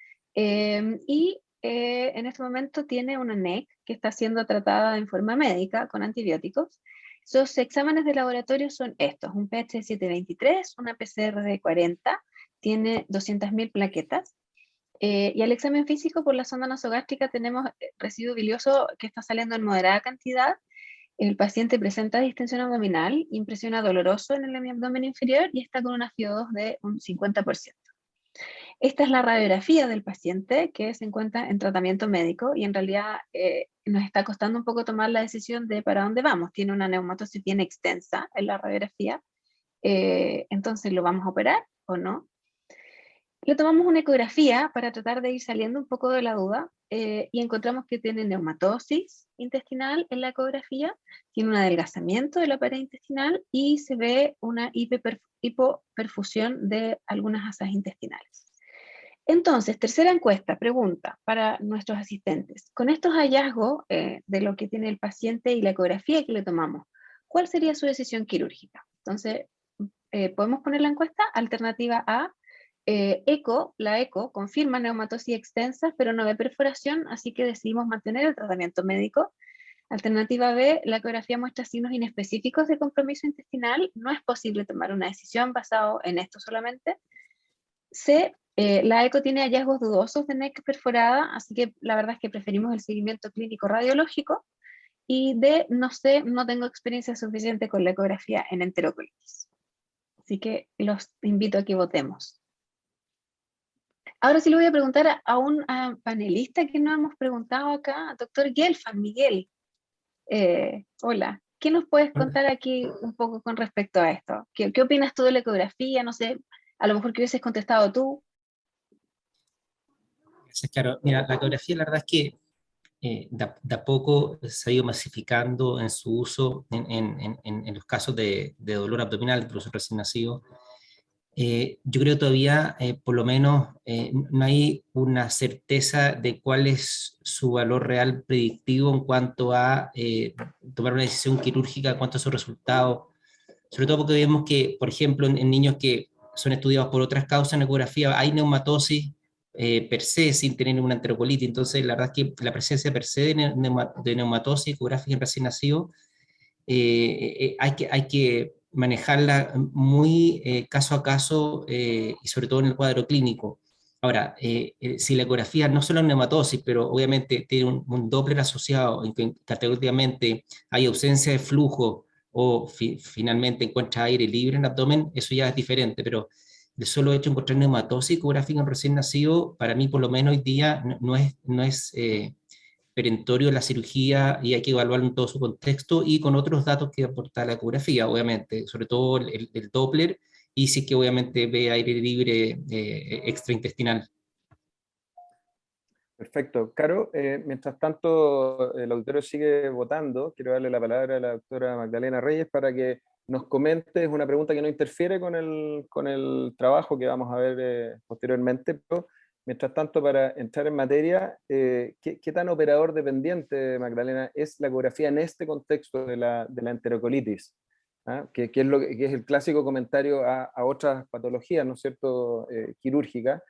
y en este momento tiene una NEC que está siendo tratada en forma médica con antibióticos. Sus exámenes de laboratorio son estos: un pH de 723, una PCR de 40, tiene 200.000 plaquetas. Y al examen físico por la sonda nasogástrica tenemos residuo bilioso que está saliendo en moderada cantidad. El paciente presenta distensión abdominal, impresiona doloroso en el abdomen inferior y está con una FiO2 de un 50%. Esta es la radiografía del paciente que se encuentra en tratamiento médico y en realidad nos está costando un poco tomar la decisión de para dónde vamos. Tiene una neumatosis bien extensa en la radiografía, entonces ¿lo vamos a operar o no? Le tomamos una ecografía para tratar de ir saliendo un poco de la duda y encontramos que tiene neumatosis intestinal en la ecografía, tiene un adelgazamiento de la pared intestinal y se ve una hipoperfusión de algunas asas intestinales. Entonces, tercera encuesta, pregunta para nuestros asistentes. Con estos hallazgos de lo que tiene el paciente y la ecografía que le tomamos, ¿cuál sería su decisión quirúrgica? Entonces, podemos poner la encuesta. Alternativa A, la eco confirma neumatosis extensa, pero no ve perforación, así que decidimos mantener el tratamiento médico. Alternativa B, la ecografía muestra signos inespecíficos de compromiso intestinal, no es posible tomar una decisión basado en esto solamente. C, la eco tiene hallazgos dudosos de NEC perforada, así que la verdad es que preferimos el seguimiento clínico radiológico. Y D, no sé, no tengo experiencia suficiente con la ecografía en enterocolitis. Así que los invito a que votemos. Ahora sí le voy a preguntar a un panelista que no hemos preguntado acá, doctor Gelfand, Miguel. Hola, ¿qué nos puedes contar aquí un poco con respecto a esto? ¿Qué opinas tú de la ecografía? No sé, a lo mejor que hubieses contestado tú. Gracias, Caro. Mira, la ecografía la verdad es que de a poco se ha ido masificando en su uso en los casos de dolor abdominal, incluso recién nacido. Yo creo todavía, por lo menos, no hay una certeza de cuál es su valor real predictivo en cuanto a tomar una decisión quirúrgica, en cuanto a su resultado, sobre todo porque vemos que, por ejemplo, en niños que son estudiados por otras causas en ecografía, hay neumatosis per se sin tener una enterocolitis. Entonces, la verdad es que la presencia per se de neumatosis ecográfica en recién nacido hay que manejarla muy caso a caso y sobre todo en el cuadro clínico. Ahora, si la ecografía no solo es neumatosis, pero obviamente tiene un Doppler asociado en que categóricamente hay ausencia de flujo o finalmente encuentra aire libre en el abdomen, eso ya es diferente, pero el solo hecho de encontrar neumatosis ecográfica en recién nacido, para mí por lo menos hoy día no es perentorio la cirugía y hay que evaluarlo en todo su contexto y con otros datos que aporta la ecografía, obviamente, sobre todo el Doppler, y sí que obviamente ve aire libre extraintestinal. Perfecto. Caro, mientras tanto el auditorio sigue votando, quiero darle la palabra a la doctora Magdalena Reyes para que nos comente. Es una pregunta que no interfiere con el trabajo que vamos a ver posteriormente, pero mientras tanto, para entrar en materia, ¿qué tan operador dependiente, Magdalena, es la ecografía en este contexto de la enterocolitis? ¿Ah? Que es el clásico comentario a otras patologías, ¿no es cierto?, quirúrgicas.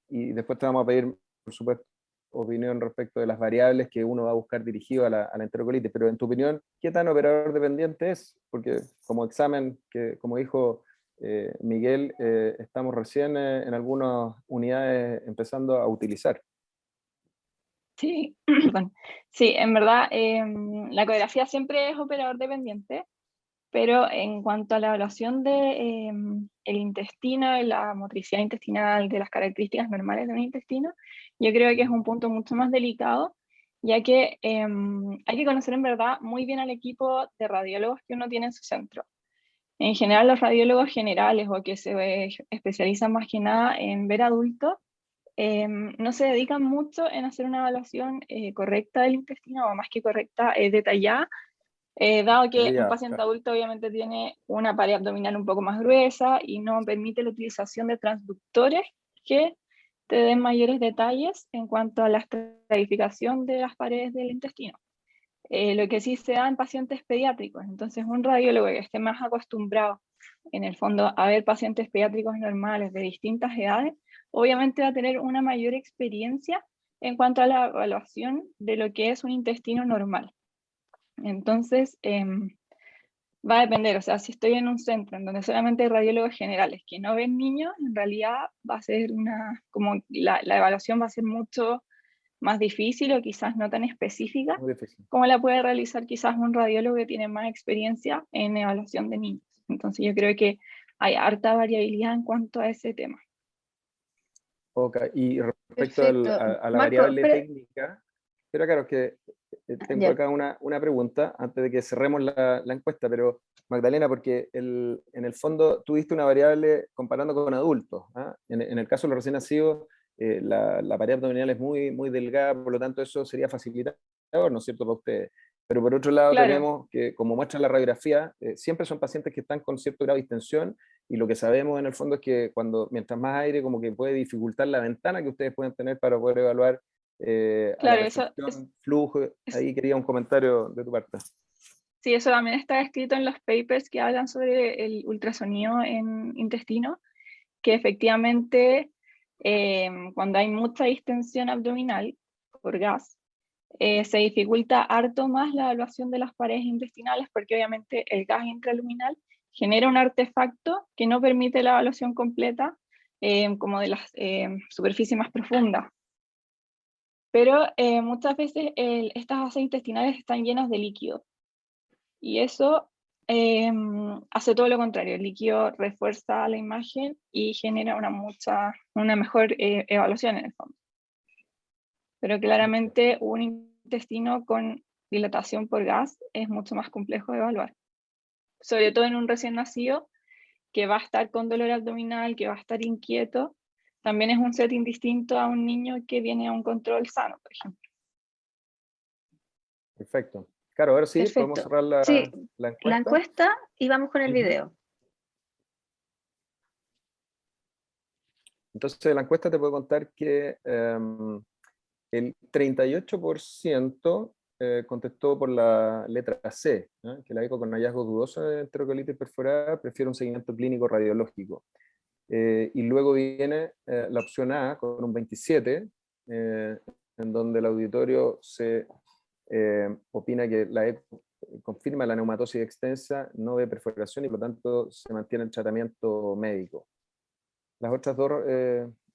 Y después te vamos a pedir, por supuesto, opinión respecto de las variables que uno va a buscar dirigido a la enterocolitis, pero en tu opinión, ¿qué tan operador dependiente es? Porque como examen, que como dijo Miguel, estamos recién en algunas unidades empezando a utilizar. Sí, perdón. Sí, en verdad, la ecografía siempre es operador dependiente, pero en cuanto a la evaluación de el intestino, y la motricidad intestinal, de las características normales de un intestino, yo creo que es un punto mucho más delicado, ya que hay que conocer en verdad muy bien al equipo de radiólogos que uno tiene en su centro. En general, los radiólogos generales o que se especializan más que nada en ver adultos, no se dedican mucho en hacer una evaluación correcta del intestino, o más que correcta, detallada, dado que un paciente adulto obviamente tiene una pared abdominal un poco más gruesa y no permite la utilización de transductores que te den mayores detalles en cuanto a la estratificación de las paredes del intestino. Lo que sí se da en pacientes pediátricos. Entonces, un radiólogo que esté más acostumbrado, en el fondo, a ver pacientes pediátricos normales de distintas edades, obviamente va a tener una mayor experiencia en cuanto a la evaluación de lo que es un intestino normal. Entonces, va a depender, o sea, si estoy en un centro en donde solamente hay radiólogos generales que no ven niños, en realidad va a ser como la evaluación va a ser mucho más difícil o quizás no tan específica como la puede realizar quizás un radiólogo que tiene más experiencia en evaluación de niños. Entonces yo creo que hay harta variabilidad en cuanto a ese tema. Ok, y respecto a la Marco, variable técnica, pero claro, que tengo acá una pregunta antes de que cerremos la encuesta, pero Magdalena, porque en el fondo tuviste una variable comparando con adultos, ¿ah? En el caso de los recién nacidos, la pared abdominal es muy, muy delgada, por lo tanto eso sería facilitador, ¿no es cierto?, para ustedes. Pero por otro lado tenemos que, como muestra la radiografía, siempre son pacientes que están con cierto grado de distensión, y lo que sabemos en el fondo es que mientras más aire, como que puede dificultar la ventana que ustedes pueden tener para poder evaluar a la recepción, flujo. Ahí quería un comentario de tu parte. Sí, eso también está escrito en los papers que hablan sobre el ultrasonido en intestino, que efectivamente cuando hay mucha distensión abdominal por gas, se dificulta harto más la evaluación de las paredes intestinales, porque obviamente el gas intraluminal genera un artefacto que no permite la evaluación completa como de las superficies más profundas. Pero muchas veces estas asas intestinales están llenas de líquido, y eso hace todo lo contrario. El líquido refuerza la imagen y genera una mejor evaluación en el fondo. Pero claramente un intestino con dilatación por gas es mucho más complejo de evaluar, sobre todo en un recién nacido que va a estar con dolor abdominal, que va a estar inquieto. También es un setting distinto a un niño que viene a un control sano, por ejemplo. Perfecto. Claro, ahora sí, podemos cerrar la encuesta. La encuesta, y vamos con el video. Entonces, de la encuesta te puedo contar que el 38% contestó por la letra C, ¿no?, que la eco con hallazgos dudosos de enterocolitis perforada prefiere un seguimiento clínico radiológico. Y luego viene la opción A con un 27%, en donde el auditorio se opina que la eco confirma la neumatosis extensa, no ve perforación y por lo tanto se mantiene el tratamiento médico. Las otras dos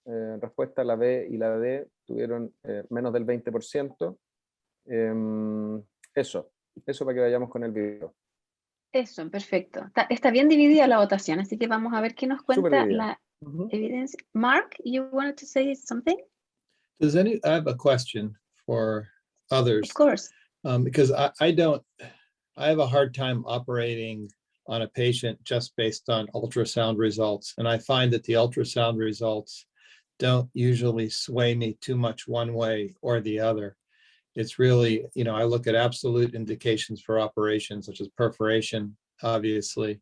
respuestas, la B y la D, tuvieron menos del 20%. Eso para que vayamos con el video. Eso, perfecto. Está bien dividida la votación, así que vamos a ver qué nos cuenta la evidencia. Mark, you wanted to say something? I have a question for Of others. course. Because I have a hard time operating on a patient just based on ultrasound results. And I find that the ultrasound results don't usually sway me too much one way or the other. It's really, I look at absolute indications for operations, such as perforation, obviously.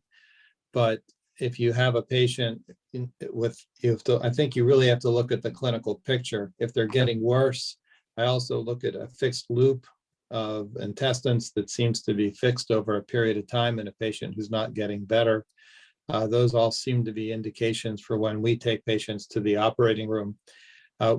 But if you have a patient I think you really have to look at the clinical picture. If they're getting worse, I also look at a fixed loop of intestines that seems to be fixed over a period of time in a patient who's not getting better. Those all seem to be indications for when we take patients to the operating room.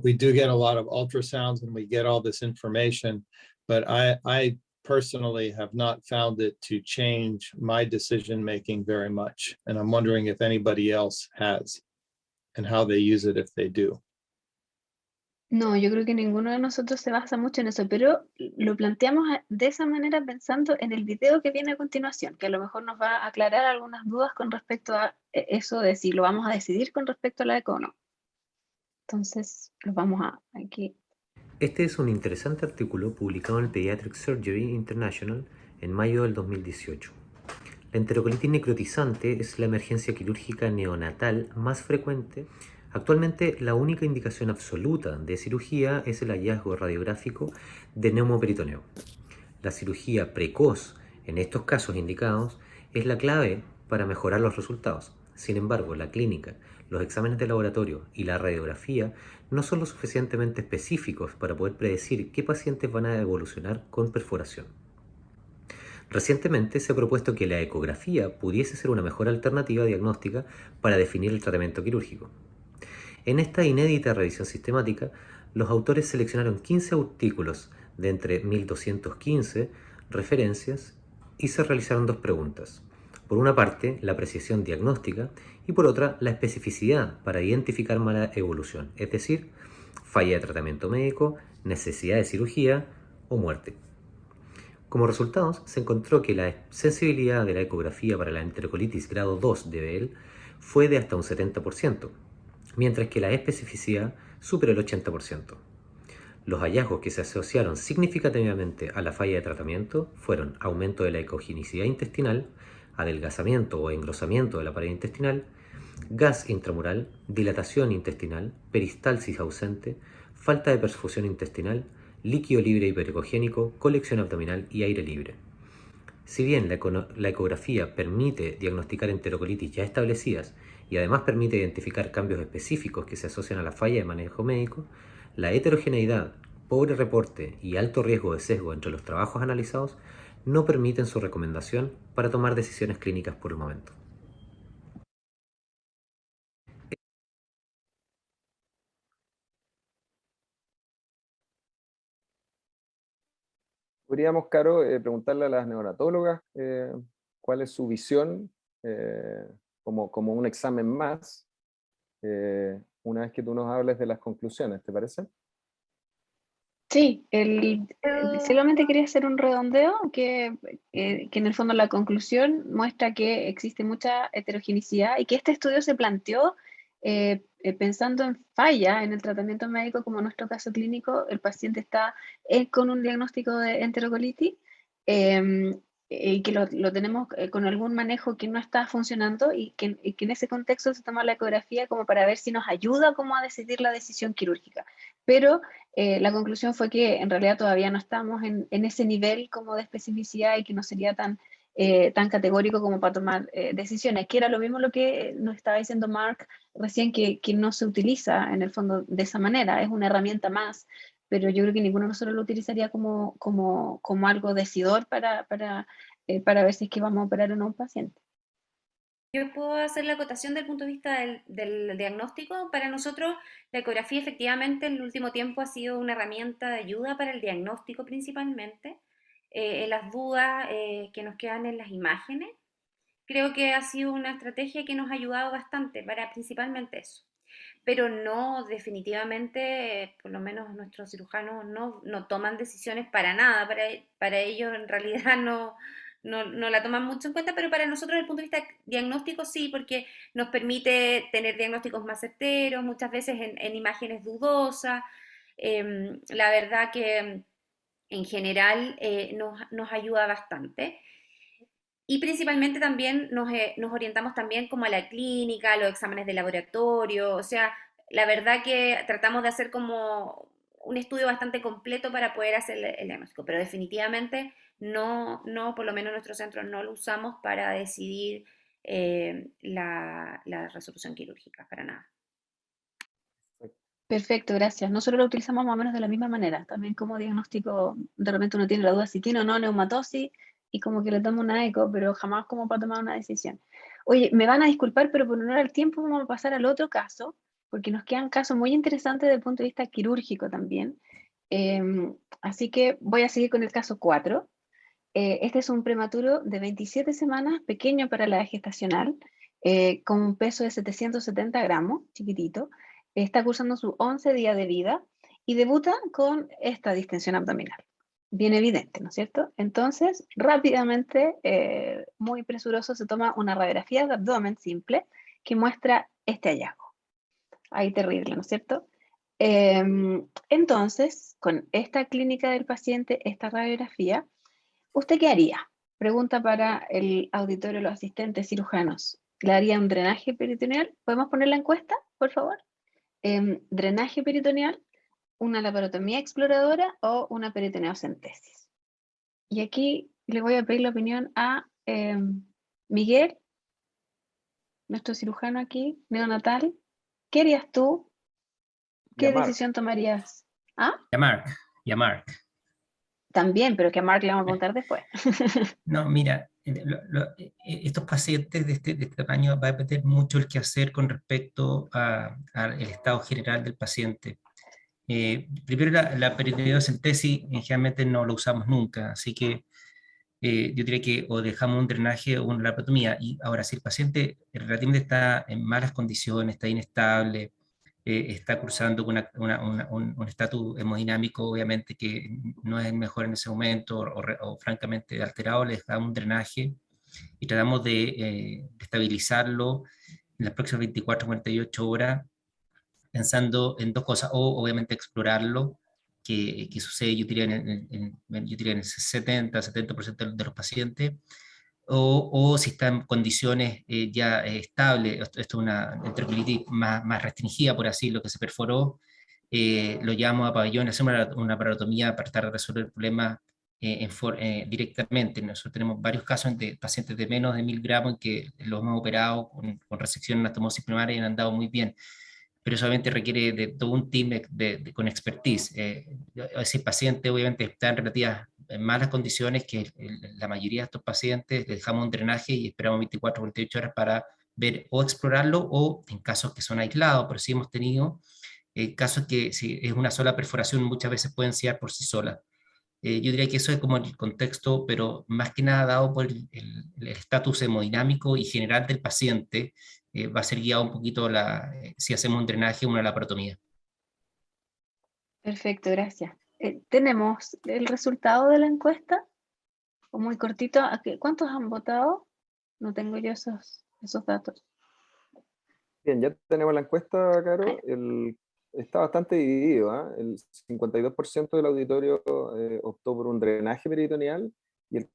We do get a lot of ultrasounds and we get all this information, but I personally have not found it to change my decision-making very much. And I'm wondering if anybody else has and how they use it if they do. No, yo creo que ninguno de nosotros se basa mucho en eso, pero lo planteamos de esa manera pensando en el video que viene a continuación, que a lo mejor nos va a aclarar algunas dudas con respecto a eso de si lo vamos a decidir con respecto a la ECO o no. Entonces, lo vamos a aquí. Este es un interesante artículo publicado en el Pediatric Surgery International en mayo del 2018. La enterocolitis necrotizante es la emergencia quirúrgica neonatal más frecuente. Actualmente, la única indicación absoluta de cirugía es el hallazgo radiográfico de neumoperitoneo. La cirugía precoz en estos casos indicados es la clave para mejorar los resultados. Sin embargo, la clínica, los exámenes de laboratorio y la radiografía no son lo suficientemente específicos para poder predecir qué pacientes van a evolucionar con perforación. Recientemente se ha propuesto que la ecografía pudiese ser una mejor alternativa diagnóstica para definir el tratamiento quirúrgico. En esta inédita revisión sistemática, los autores seleccionaron 15 artículos de entre 1215 referencias y se realizaron dos preguntas. Por una parte, la precisión diagnóstica y por otra, la especificidad para identificar mala evolución, es decir, falla de tratamiento médico, necesidad de cirugía o muerte. Como resultados, se encontró que la sensibilidad de la ecografía para la enterocolitis grado 2 de Bell fue de hasta un 70%, mientras que la especificidad superó el 80%. Los hallazgos que se asociaron significativamente a la falla de tratamiento fueron aumento de la ecogenicidad intestinal, adelgazamiento o engrosamiento de la pared intestinal, gas intramural, dilatación intestinal, peristalsis ausente, falta de perfusión intestinal, líquido libre hiperecogénico, colección abdominal y aire libre. Si bien la ecografía permite diagnosticar enterocolitis ya establecidas y además permite identificar cambios específicos que se asocian a la falla de manejo médico, la heterogeneidad, pobre reporte y alto riesgo de sesgo entre los trabajos analizados no permiten su recomendación para tomar decisiones clínicas por el momento. Podríamos, Caro, preguntarle a las neonatólogas cuál es su visión como un examen más, una vez que tú nos hables de las conclusiones, ¿te parece? Sí, solamente quería hacer un redondeo que en el fondo la conclusión muestra que existe mucha heterogeneidad y que este estudio se planteó pensando en falla en el tratamiento médico, como en nuestro caso clínico, el paciente está con un diagnóstico de enterocolitis y que lo tenemos con algún manejo que no está funcionando y que en ese contexto se toma la ecografía como para ver si nos ayuda como a decidir la decisión quirúrgica. Pero la conclusión fue que en realidad todavía no estamos en ese nivel como de especificidad y que no sería tan categórico como para tomar decisiones, que era lo mismo lo que nos estaba diciendo Mark recién, que no se utiliza en el fondo de esa manera, es una herramienta más, pero yo creo que ninguno de nosotros lo utilizaría como algo decidor para ver si es que vamos a operar o no a un paciente. Yo puedo hacer la acotación del punto de vista del diagnóstico. Para nosotros, la ecografía efectivamente en el último tiempo ha sido una herramienta de ayuda para el diagnóstico principalmente. En las dudas que nos quedan en las imágenes, creo que ha sido una estrategia que nos ha ayudado bastante para principalmente eso. Pero no, definitivamente, por lo menos nuestros cirujanos no toman decisiones para nada. Para ellos en realidad no la toman mucho en cuenta, pero para nosotros desde el punto de vista diagnóstico sí, porque nos permite tener diagnósticos más certeros, muchas veces en imágenes dudosas. la verdad que en general nos ayuda bastante. Y principalmente también nos orientamos también como a la clínica, a los exámenes de laboratorio, o sea, la verdad que tratamos de hacer como un estudio bastante completo para poder hacer el diagnóstico, pero definitivamente no, por lo menos en nuestro centro no lo usamos para decidir la resolución quirúrgica, para nada. Perfecto, gracias. Nosotros lo utilizamos más o menos de la misma manera. También como diagnóstico, de repente uno tiene la duda si tiene o no neumatosis y como que le toma una eco, pero jamás como para tomar una decisión. Oye, me van a disculpar, pero por honor al tiempo vamos a pasar al otro caso, porque nos quedan casos muy interesantes desde el punto de vista quirúrgico también. Así que voy a seguir con el caso 4. Este es un prematuro de 27 semanas, pequeño para la edad gestacional, con un peso de 770 gramos, chiquitito. Está cursando su 11 día de vida y debuta con esta distensión abdominal. Bien evidente, ¿no es cierto? Entonces, rápidamente, muy presuroso, se toma una radiografía de abdomen simple que muestra este hallazgo. Ahí terrible, ¿no es cierto? Entonces, con esta clínica del paciente, esta radiografía, ¿usted qué haría? Pregunta para el auditorio, los asistentes cirujanos. ¿Le haría un drenaje peritoneal? ¿Podemos poner la encuesta, por favor? Drenaje peritoneal, una laparotomía exploradora o una peritoneocentesis. Y aquí le voy a pedir la opinión a Miguel, nuestro cirujano aquí, neonatal. ¿Qué harías tú? ¿Qué decisión tomarías? ¿Ah? Y a Mark. También, pero que a Mark le vamos a contar después. No, mira, estos pacientes de este tamaño va a depender mucho el quehacer con respecto al estado general del paciente. Primero, la peritoneocentesis generalmente no lo usamos nunca, así que yo diría que o dejamos un drenaje o una laparotomía. Y ahora, si el paciente relativamente está en malas condiciones, está inestable, está cursando un estatus hemodinámico, obviamente, que no es el mejor en ese momento, o francamente alterado, le damos un drenaje y tratamos de estabilizarlo en las próximas 24-48 horas, pensando en dos cosas: o obviamente explorarlo, que sucede, yo diría, yo diría en el 70% de los pacientes, o si está en condiciones ya estables, esto es una enterocolitis más restringida, por así, lo que se perforó, lo llevamos a pabellón, hacemos una parotomía para tratar de resolver el problema directamente. Nosotros tenemos varios casos de pacientes de menos de 1000 gramos en que los hemos operado con resección en anastomosis primaria y han andado muy bien, pero eso obviamente requiere de todo un team con expertise. Ese paciente obviamente está en relativas malas condiciones, que la mayoría de estos pacientes le dejamos un drenaje y esperamos 24-48 horas para ver o explorarlo, o en casos que son aislados, pero sí hemos tenido casos que si es una sola perforación muchas veces pueden ser por sí solas. Yo diría que eso es como el contexto, pero más que nada dado por el estatus hemodinámico y general del paciente, va a ser guiado un poquito si hacemos un drenaje o una laparotomía. Perfecto, gracias. ¿Tenemos el resultado de la encuesta? O muy cortito, ¿cuántos han votado? No tengo yo esos datos. Bien, ya tenemos la encuesta, Caro. Está bastante dividido, ¿eh? El 52% del auditorio optó por un drenaje peritoneal y el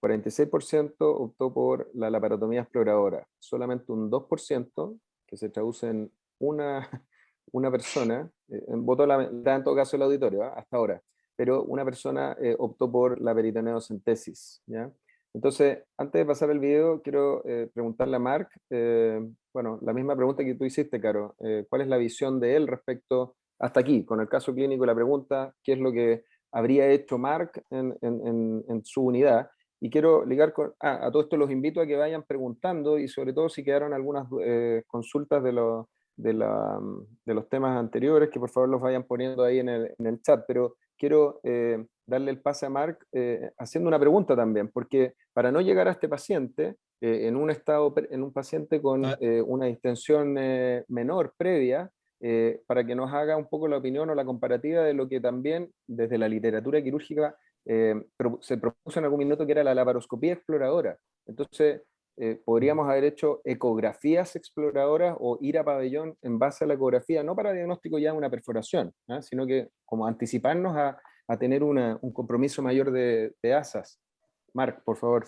46% optó por la laparotomía exploradora. Solamente un 2%, que se traduce en una persona, votó en todo caso el auditorio, hasta ahora, pero una persona optó por la peritoneocentesis, ¿ya? Entonces, antes de pasar el video, quiero preguntarle a Mark, bueno, la misma pregunta que tú hiciste, Caro, ¿cuál es la visión de él respecto, hasta aquí, con el caso clínico, la pregunta, qué es lo que habría hecho Mark en su unidad? Y quiero ligar a todo esto, los invito a que vayan preguntando, y sobre todo si quedaron algunas consultas de los temas anteriores, que por favor los vayan poniendo ahí en el chat, pero quiero darle el pase a Mark haciendo una pregunta también, porque para no llegar a este paciente, en un paciente con una distensión menor previa, para que nos haga un poco la opinión o la comparativa de lo que también desde la literatura quirúrgica se propuso en algún minuto, que era la laparoscopía exploradora. Entonces, podríamos haber hecho ecografías exploradoras o ir a pabellón en base a la ecografía, no para diagnóstico ya de una perforación, ¿no? Sino que como anticiparnos a tener un compromiso mayor de ASAS. Marc, por favor.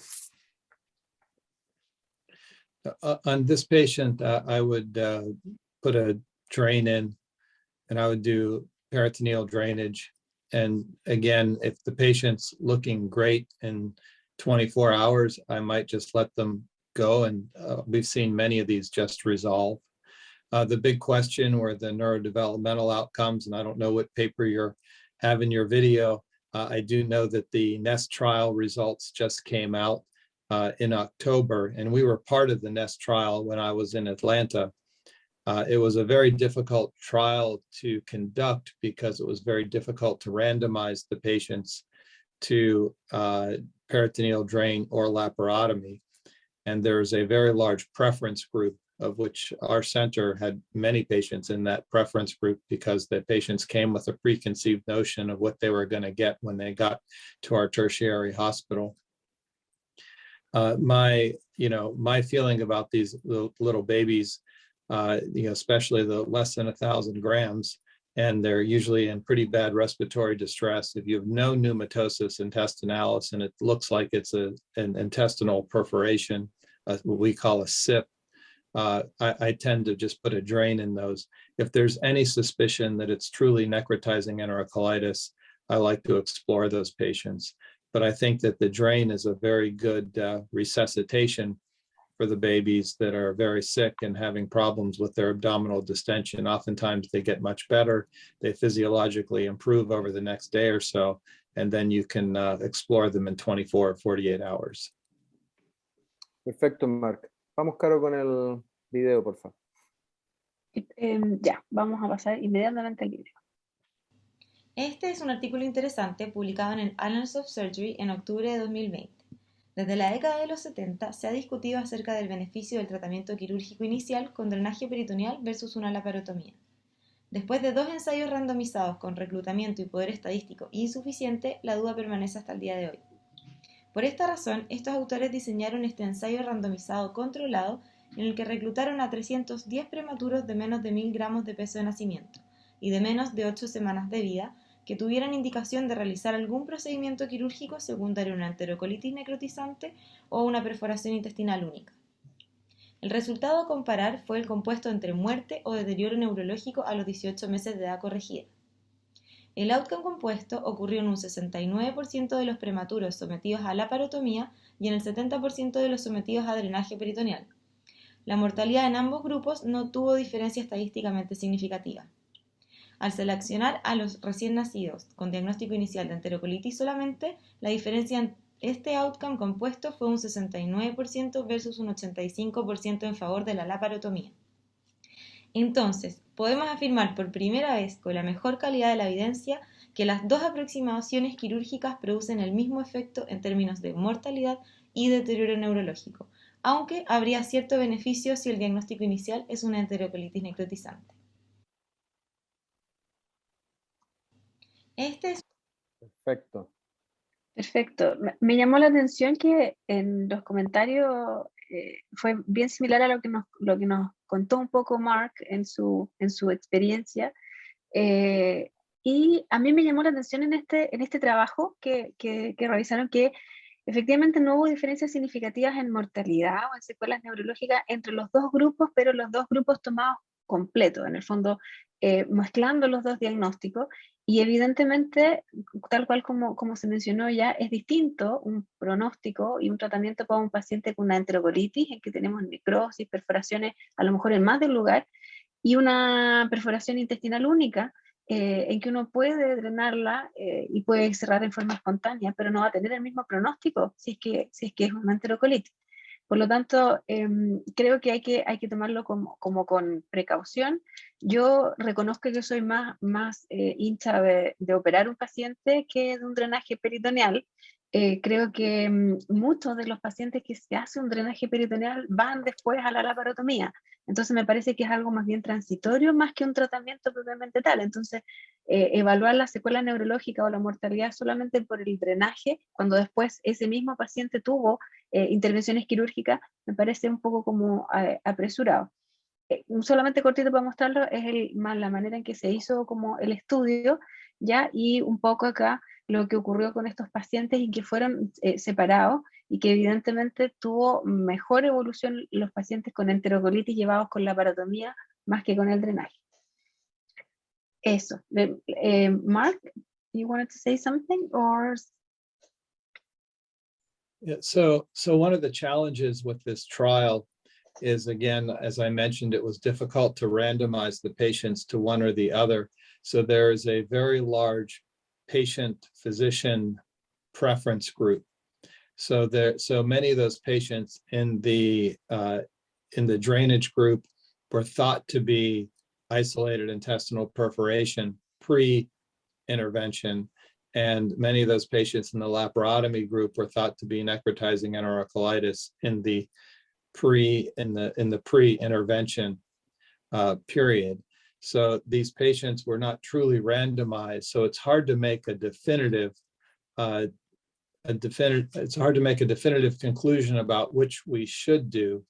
On this patient, I would put a drain in, and I would do peritoneal drainage. And again, if the patient's looking great in 24 hours, I might just let them go. And we've seen many of these just resolve. The big question were the neurodevelopmental outcomes, and I don't know what paper you have in your video. I do know that the NEST trial results just came out in October, and we were part of the NEST trial when I was in Atlanta. It was a very difficult trial to conduct because it was very difficult to randomize the patients to peritoneal drain or laparotomy. And there's a very large preference group, of which our center had many patients in that preference group because the patients came with a preconceived notion of what they were going to get when they got to our tertiary hospital. My feeling about these little babies, especially the less than 1,000 grams, and they're usually in pretty bad respiratory distress. If you have no pneumatosis intestinalis and it looks like it's an intestinal perforation, what we call a SIP, I tend to just put a drain in those. If there's any suspicion that it's truly necrotizing enterocolitis, I like to explore those patients. But I think that the drain is a very good resuscitation for the babies that are very sick and having problems with their abdominal distension. Oftentimes they get much better. They physiologically improve over the next day or so, and then you can explore them in 24 or 48 hours. Perfecto, Marc. Vamos, Caro, con el video, por favor. Ya, vamos a pasar inmediatamente al video. Este es un artículo interesante publicado en el Annals of Surgery en octubre de 2020. Desde la década de los 70 se ha discutido acerca del beneficio del tratamiento quirúrgico inicial con drenaje peritoneal versus una laparotomía. Después de 2 ensayos randomizados con reclutamiento y poder estadístico insuficiente, la duda permanece hasta el día de hoy. Por esta razón, estos autores diseñaron este ensayo randomizado controlado en el que reclutaron a 310 prematuros de menos de 1.000 gramos de peso de nacimiento y de menos de 8 semanas de vida que tuvieran indicación de realizar algún procedimiento quirúrgico secundario a una enterocolitis necrotizante o una perforación intestinal única. El resultado a comparar fue el compuesto entre muerte o deterioro neurológico a los 18 meses de edad corregida. El outcome compuesto ocurrió en un 69% de los prematuros sometidos a laparotomía y en el 70% de los sometidos a drenaje peritoneal. La mortalidad en ambos grupos no tuvo diferencia estadísticamente significativa. Al seleccionar a los recién nacidos con diagnóstico inicial de enterocolitis solamente, la diferencia en este outcome compuesto fue un 69% versus un 85% en favor de la laparotomía. Entonces, podemos afirmar por primera vez con la mejor calidad de la evidencia que las dos aproximaciones quirúrgicas producen el mismo efecto en términos de mortalidad y deterioro neurológico, aunque habría cierto beneficio si el diagnóstico inicial es una enterocolitis necrotizante. Perfecto. Perfecto. Me llamó la atención que en los comentarios fue bien similar a lo que nos contó un poco Marc en su experiencia. Y a mí me llamó la atención en este trabajo que realizaron que efectivamente no hubo diferencias significativas en mortalidad o en secuelas neurológicas entre los dos grupos, pero los dos grupos tomados completos, en el fondo mezclando los dos diagnósticos. Y evidentemente, tal cual como se mencionó ya, es distinto un pronóstico y un tratamiento para un paciente con una enterocolitis, en que tenemos necrosis, perforaciones, a lo mejor en más de un lugar, y una perforación intestinal única, en que uno puede drenarla y puede cerrar en forma espontánea, pero no va a tener el mismo pronóstico si es que es una enterocolitis. Por lo tanto, creo que hay que tomarlo como con precaución. Yo reconozco que soy más hincha de operar un paciente que de un drenaje peritoneal. Creo que muchos de los pacientes que se hace un drenaje peritoneal van después a la laparotomía. Entonces me parece que es algo más bien transitorio, más que un tratamiento propiamente tal. Entonces, evaluar la secuela neurológica o la mortalidad solamente por el drenaje, cuando después ese mismo paciente tuvo intervenciones quirúrgicas, me parece un poco como apresurado. Solamente cortito para mostrarlo, es la manera en que se hizo como el estudio, ¿ya? Y un poco acá lo que ocurrió con estos pacientes y que fueron separados, y que evidentemente tuvo mejor evolución los pacientes con enterocolitis llevados con la laparotomía más que con el drenaje. Eso. Mark, you wanted to say something, or? Yeah, so one of the challenges with this trial is, again, as I mentioned, it was difficult to randomize the patients to one or the other. So there is a very large patient-physician preference group. So many of those patients in the drainage group were thought to be isolated intestinal perforation pre-intervention, and many of those patients in the laparotomy group were thought to be necrotizing enterocolitis in the pre-intervention period. So these patients were not truly randomized. So it's hard to make a definitive conclusion about which we should do,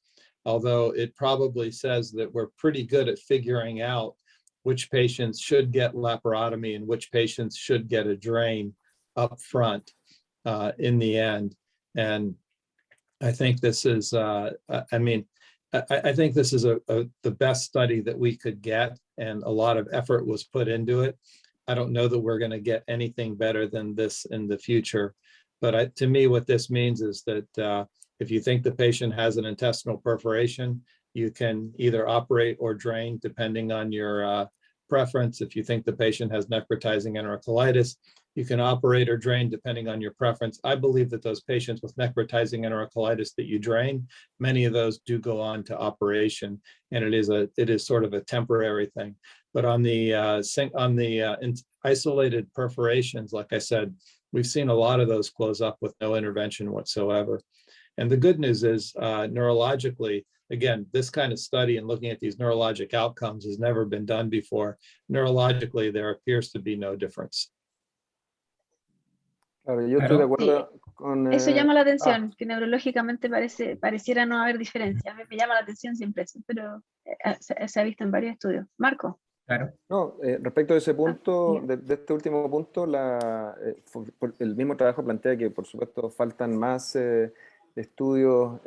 although it probably says that we're pretty good at figuring out which patients should get laparotomy and which patients should get a drain up front in the end. And I think this is, I think this is the best study that we could get, and a lot of effort was put into it. I don't know that we're going to get anything better than this in the future. But to me, what this means is that if you think the patient has an intestinal perforation, you can either operate or drain depending on your preference. If you think the patient has necrotizing enterocolitis, you can operate or drain depending on your preference. I believe that those patients with necrotizing enterocolitis that you drain, many of those do go on to operation, and it is sort of a temporary thing. But on the isolated perforations, like I said, we've seen a lot of those close up with no intervention whatsoever. And the good news is neurologically, again, this kind of study and looking at these neurologic outcomes has never been done before. Neurologically, there appears to be no difference. Claro, yo estoy de acuerdo con... Eso llama la atención, que neurológicamente pareciera no haber diferencia. A mí me llama la atención siempre eso, pero se ha visto en varios estudios. Marco. Claro. No, respecto de ese punto, de este último punto, el mismo trabajo plantea que por supuesto faltan más estudios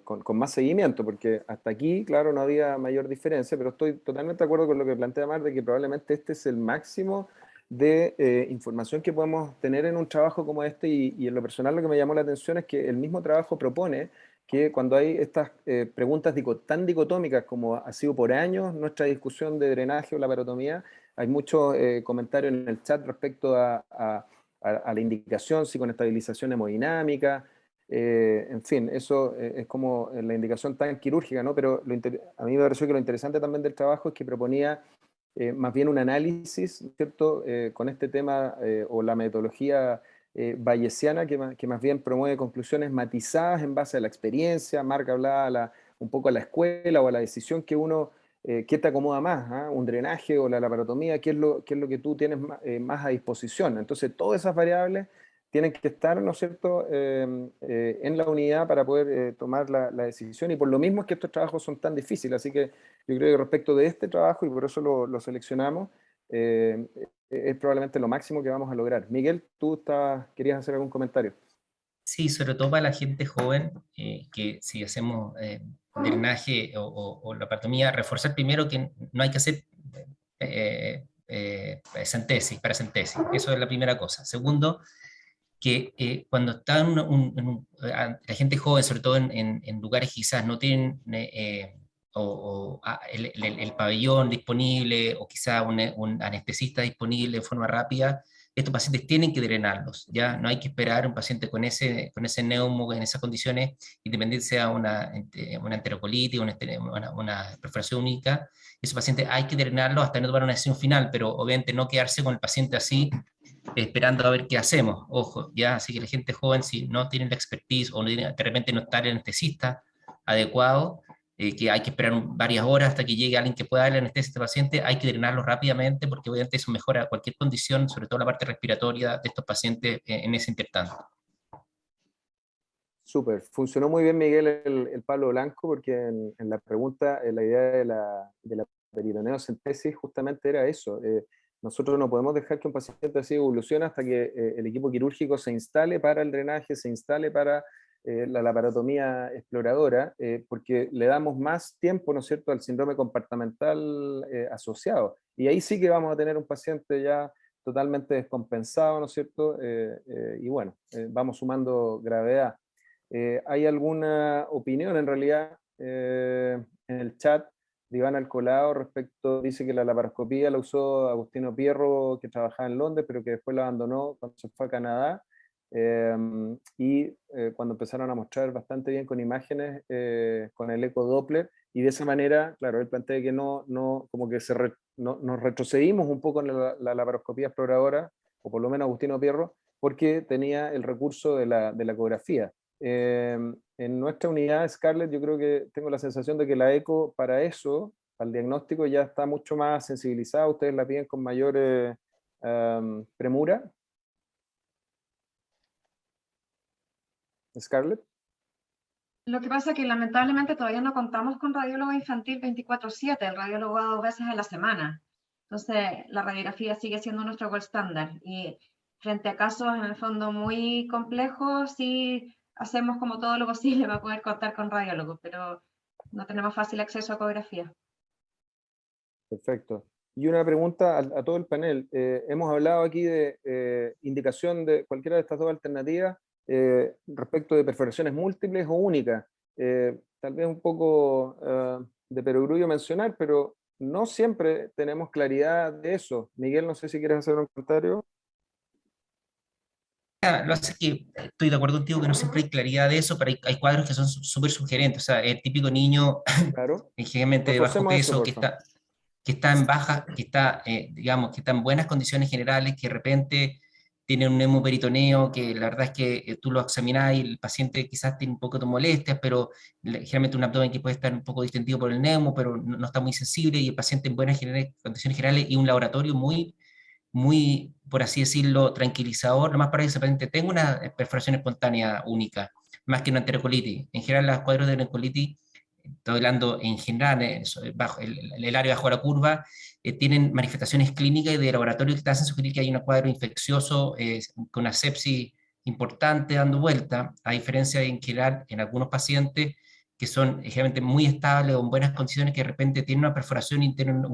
con más seguimiento, porque hasta aquí, claro, no había mayor diferencia, pero estoy totalmente de acuerdo con lo que plantea Mar, de que probablemente este es el máximo de información que podemos tener en un trabajo como este, y en lo personal lo que me llamó la atención es que el mismo trabajo propone que cuando hay estas preguntas tan dicotómicas como ha sido por años nuestra discusión de drenaje o laparotomía, hay muchos comentarios en el chat respecto a la indicación si con estabilización hemodinámica, en fin, eso es como la indicación tan quirúrgica, ¿no? Pero a mí me pareció que lo interesante también del trabajo es que proponía más bien un análisis, ¿cierto?, con este tema o la metodología bayesiana que más bien promueve conclusiones matizadas en base a la experiencia. Marc hablaba un poco a la escuela o a la decisión que uno, ¿qué te acomoda más? Un drenaje o la laparotomía, ¿qué es lo que tú tienes más a disposición? Entonces todas esas variables tienen que estar, ¿no es cierto?, en la unidad para poder tomar la decisión, y por lo mismo es que estos trabajos son tan difíciles. Así que yo creo que respecto de este trabajo, y por eso lo seleccionamos, es probablemente lo máximo que vamos a lograr. Miguel, tú querías hacer algún comentario. Sí, sobre todo para la gente joven, que si hacemos drenaje o laparotomía, reforzar primero que no hay que hacer paracentesis, eso es la primera cosa. Segundo, que cuando está la gente joven, sobre todo en lugares quizás no tienen el pabellón disponible, o quizá un anestesista disponible de forma rápida, estos pacientes tienen que drenarlos, ya no hay que esperar un paciente con ese neumo, en esas condiciones, independiente sea una enterocolitis, una perforación única. Esos pacientes hay que drenarlos hasta no tomar una decisión final, pero obviamente no quedarse con el paciente así, esperando a ver qué hacemos. Ojo, ya, así que la gente joven, si no tiene la expertise o de repente no está el anestesista adecuado, que hay que esperar varias horas hasta que llegue alguien que pueda darle anestesia a este paciente, hay que drenarlo rápidamente porque obviamente eso mejora cualquier condición, sobre todo la parte respiratoria de estos pacientes en ese intertanto. Súper, funcionó muy bien, Miguel, el palo blanco, porque en la pregunta, la idea de la peritoneocentesis justamente era eso. Nosotros no podemos dejar que un paciente así evolucione hasta que el equipo quirúrgico se instale para el drenaje, se instale para la laparotomía exploradora, porque le damos más tiempo, ¿no es cierto?, al síndrome compartimental asociado. Y ahí sí que vamos a tener un paciente ya totalmente descompensado, ¿no es cierto? Y bueno, vamos sumando gravedad. ¿Hay alguna opinión en realidad en el chat de Iván Alcolado respecto? Dice que la laparoscopía la usó Agustino Pierro, que trabajaba en Londres, pero que después la abandonó cuando se fue a Canadá. Cuando empezaron a mostrar bastante bien con imágenes, con el eco Doppler, y de esa manera, claro, él plantea que como que nos retrocedimos un poco en la laparoscopía exploradora, o por lo menos Agustino Pierro, porque tenía el recurso de la ecografía. En nuestra unidad Scarlett, yo creo que tengo la sensación de que la eco para eso, para el diagnóstico, ya está mucho más sensibilizada. Ustedes la piden con mayor premura. Scarlett. Lo que pasa es que lamentablemente todavía no contamos con radiólogo infantil 24/7, el radiólogo va 2 veces a la semana. Entonces, la radiografía sigue siendo nuestro gold standard. Y frente a casos en el fondo muy complejos, sí hacemos como todo lo posible para poder contar con radiólogo, pero no tenemos fácil acceso a ecografía. Perfecto. Y una pregunta a todo el panel. Hemos hablado aquí de indicación de cualquiera de estas dos alternativas respecto de perforaciones múltiples o únicas. Tal vez un poco de perogrullo mencionar, pero no siempre tenemos claridad de eso. Miguel, no sé si quieres hacer un comentario. Lo hace que estoy de acuerdo contigo que no siempre hay claridad de eso, pero hay cuadros que son súper sugerentes. O sea, el típico niño claro. generalmente de bajo peso, eso, que está en baja, que está, digamos, que está en buenas condiciones generales, que de repente tiene un hemoperitoneo, que la verdad es que tú lo examinás y el paciente quizás tiene un poco de molestias, pero generalmente un abdomen que puede estar un poco distendido por el neumo, pero no está muy sensible, y el paciente en buenas condiciones generales, y un laboratorio muy, por así decirlo, tranquilizador, nomás para que ese paciente tenga una perforación espontánea única, más que una enterocolitis. En general, los cuadros de enterocolitis, estoy hablando en general, bajo el área bajo la curva, tienen manifestaciones clínicas y de laboratorio que te hacen sugerir que hay un cuadro infeccioso con una sepsis importante dando vuelta, a diferencia de en general en algunos pacientes que son generalmente muy estables o en buenas condiciones, que de repente tienen una perforación interna,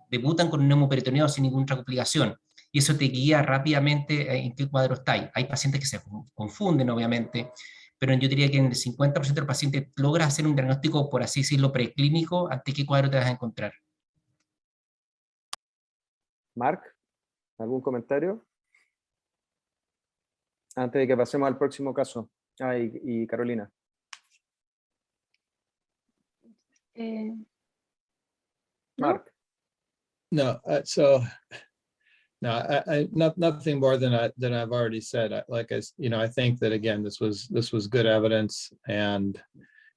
debutan con un neumoperitoneo sin ninguna complicación, y eso te guía rápidamente en qué cuadro está. Hay pacientes que se confunden, obviamente, pero yo diría que en el 50% de los pacientes logras hacer un diagnóstico, por así decirlo, preclínico, ante qué cuadro te vas a encontrar. Marc, ¿algún comentario? Antes de que pasemos al próximo caso. Y Carolina. Marc. No, nothing more than I've already said. I think that again, this was good evidence, and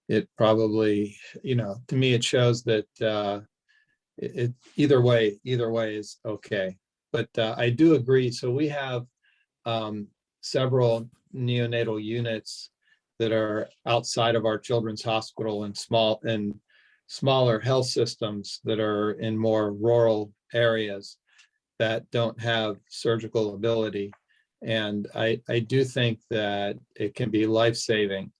it probably, to me, it shows that either way is okay. But I do agree. So we have several neonatal units that are outside of our children's hospital and smaller health systems that are in more rural areas that don't have surgical ability. And I do think that it can be life-saving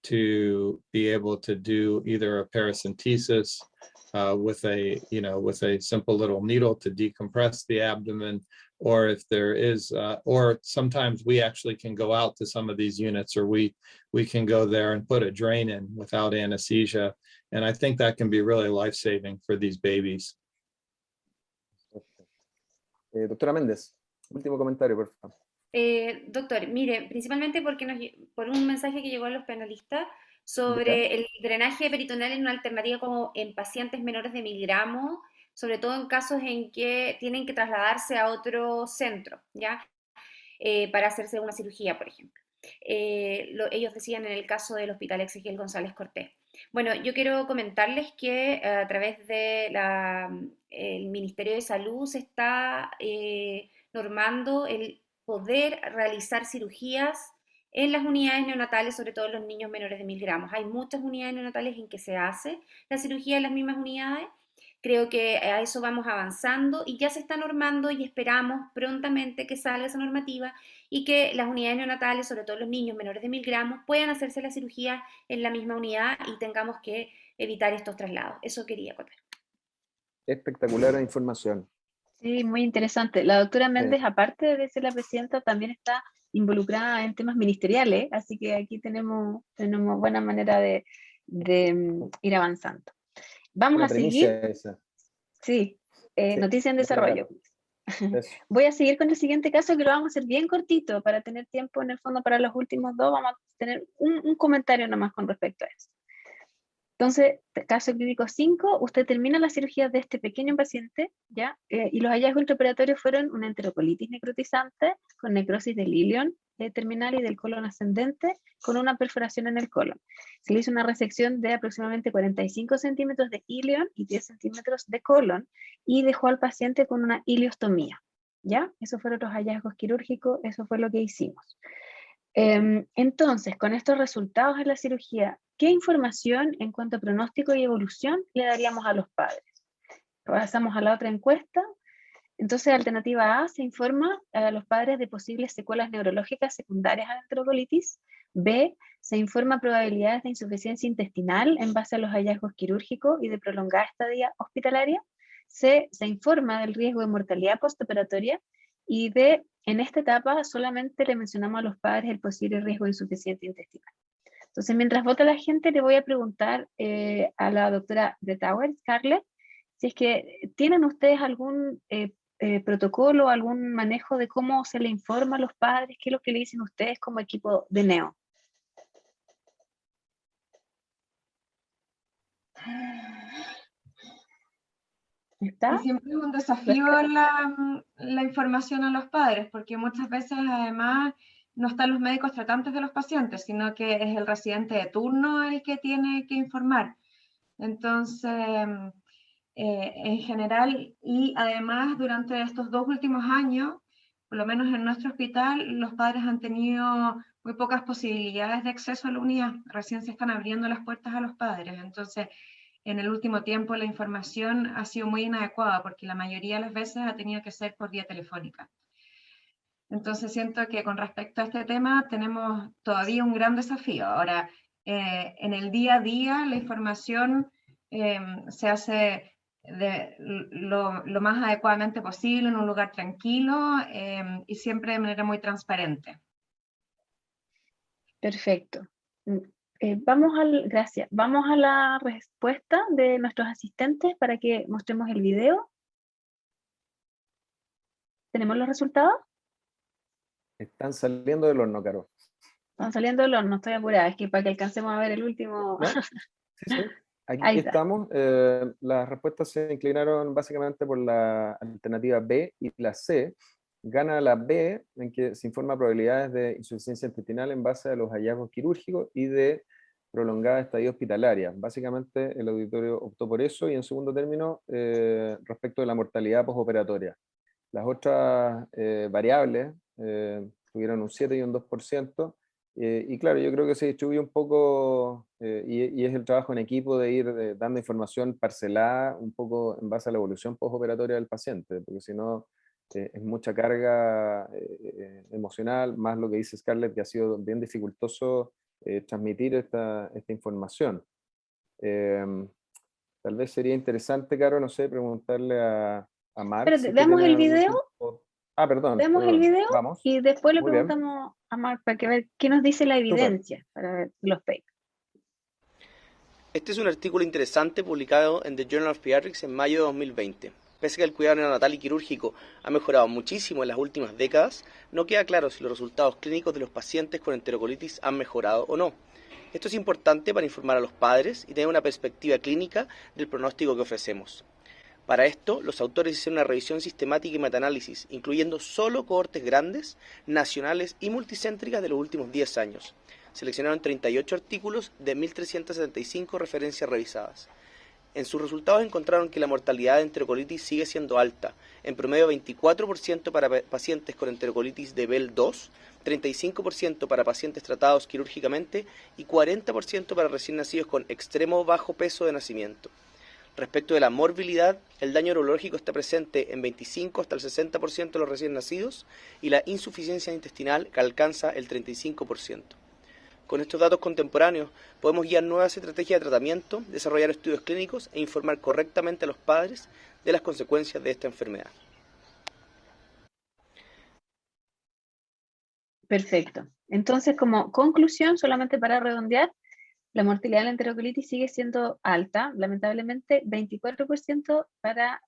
to be able to do either a paracentesis with a simple little needle to decompress the abdomen, or if there is, or sometimes we actually can go out to some of these units, or we can go there and put a drain in without anesthesia. And I think that can be really life-saving for these babies. Doctora Méndez, último comentario, por favor. Doctor, mire, principalmente por un mensaje que llegó a los panelistas sobre el drenaje peritoneal en una alternativa como en pacientes menores de 1000 gramos, sobre todo en casos en que tienen que trasladarse a otro centro, ¿ya? Para hacerse una cirugía, por ejemplo. Ellos decían en el caso del Hospital Exequiel González Cortés. Bueno, yo quiero comentarles que a través de el Ministerio de Salud se está normando el poder realizar cirugías en las unidades neonatales, sobre todo en los niños menores de 1000 gramos. Hay muchas unidades neonatales en que se hace la cirugía en las mismas unidades. Creo que a eso vamos avanzando y ya se está normando y esperamos prontamente que salga esa normativa y que las unidades neonatales, sobre todo los niños menores de 1000 gramos, puedan hacerse la cirugía en la misma unidad y tengamos que evitar estos traslados. Eso quería contar. Espectacular la información. Sí, muy interesante. La doctora Sí. Méndez, aparte de ser la presidenta, también está involucrada en temas ministeriales, así que aquí tenemos buena manera de ir avanzando. Vamos Una a seguir. premisa esa. Sí, Sí, noticia en muy desarrollo. Eso. Voy a seguir con el siguiente caso, que lo vamos a hacer bien cortito para tener tiempo en el fondo para los últimos dos. Vamos a tener un comentario nomás con respecto a eso. Entonces, caso clínico 5, usted termina la cirugía de este pequeño paciente, ¿ya? Y los hallazgos intraoperatorios fueron una enterocolitis necrotizante con necrosis del ilion terminal y del colon ascendente con una perforación en el colon. Se le hizo una resección de aproximadamente 45 centímetros de ilion y 10 centímetros de colon y dejó al paciente con una iliostomía, ¿ya? Esos fueron los hallazgos quirúrgicos, eso fue lo que hicimos. Entonces, con estos resultados de la cirugía, ¿qué información en cuanto a pronóstico y evolución le daríamos a los padres? Pasamos a la otra encuesta. Entonces, alternativa A, se informa a los padres de posibles secuelas neurológicas secundarias a la enterocolitis. B, se informa probabilidades de insuficiencia intestinal en base a los hallazgos quirúrgicos y de prolongada estadía hospitalaria. C, se informa del riesgo de mortalidad postoperatoria. Y D, en esta etapa solamente le mencionamos a los padres el posible riesgo de insuficiencia intestinal. Entonces, mientras vota la gente, le voy a preguntar a la doctora Brettauer, Scarlett, si es que tienen ustedes algún protocolo, algún manejo de cómo se le informa a los padres, qué es lo que le dicen ustedes como equipo de NEO. ¿Está? Y siempre es un desafío la información a los padres, porque muchas veces además no están los médicos tratantes de los pacientes, sino que es el residente de turno el que tiene que informar. Entonces, en general, y además durante estos 2 últimos años, por lo menos en nuestro hospital, los padres han tenido muy pocas posibilidades de acceso a la unidad. Recién se están abriendo las puertas a los padres. Entonces, en el último tiempo la información ha sido muy inadecuada porque la mayoría de las veces ha tenido que ser por vía telefónica. Entonces siento que con respecto a este tema tenemos todavía un gran desafío. Ahora, en el día a día la información se hace lo más adecuadamente posible, en un lugar tranquilo y siempre de manera muy transparente. Perfecto. Gracias. Vamos a la respuesta de nuestros asistentes para que mostremos el video. ¿Tenemos los resultados? Están saliendo del horno, Caro. Están saliendo del horno, estoy apurada, es que para que alcancemos a ver el último... ¿No? Sí. Aquí Ahí está. estamos. Las respuestas se inclinaron básicamente por la alternativa B y la C. Gana la B, en que se informa probabilidades de insuficiencia intestinal en base a los hallazgos quirúrgicos y de prolongada estadía hospitalaria. Básicamente el auditorio optó por eso, y en segundo término, respecto de la mortalidad postoperatoria. Las otras variables tuvieron un 7 y un 2%, y claro, yo creo que se distribuye un poco, y es el trabajo en equipo de ir dando información parcelada un poco en base a la evolución postoperatoria del paciente, porque si no, es mucha carga emocional, más lo que dice Scarlett, que ha sido bien dificultoso transmitir esta información. Tal vez sería interesante, Caro, no sé, preguntarle a Marc. Pero ¿veamos el video? Perdón. Vemos el video. Vamos. Y después le Muy preguntamos a Marc para que ver qué nos dice la evidencia para ver los papers. Este es un artículo interesante publicado en The Journal of Pediatrics en mayo de 2020. Pese a que el cuidado neonatal y quirúrgico ha mejorado muchísimo en las últimas décadas, no queda claro si los resultados clínicos de los pacientes con enterocolitis han mejorado o no. Esto es importante para informar a los padres y tener una perspectiva clínica del pronóstico que ofrecemos. Para esto, los autores hicieron una revisión sistemática y metaanálisis, incluyendo solo cohortes grandes, nacionales y multicéntricas de los últimos 10 años. seleccionaron 38 artículos de 1.375 referencias revisadas. En sus resultados encontraron que la mortalidad de enterocolitis sigue siendo alta, en promedio 24% para pacientes con enterocolitis de Bell 2, 35% para pacientes tratados quirúrgicamente y 40% para recién nacidos con extremo bajo peso de nacimiento. Respecto de la morbilidad, el daño neurológico está presente en 25 hasta el 60% de los recién nacidos y la insuficiencia intestinal que alcanza el 35%. Con estos datos contemporáneos podemos guiar nuevas estrategias de tratamiento, desarrollar estudios clínicos e informar correctamente a los padres de las consecuencias de esta enfermedad. Perfecto. Entonces, como conclusión, solamente para redondear, la mortalidad de la enterocolitis sigue siendo alta, lamentablemente 24% para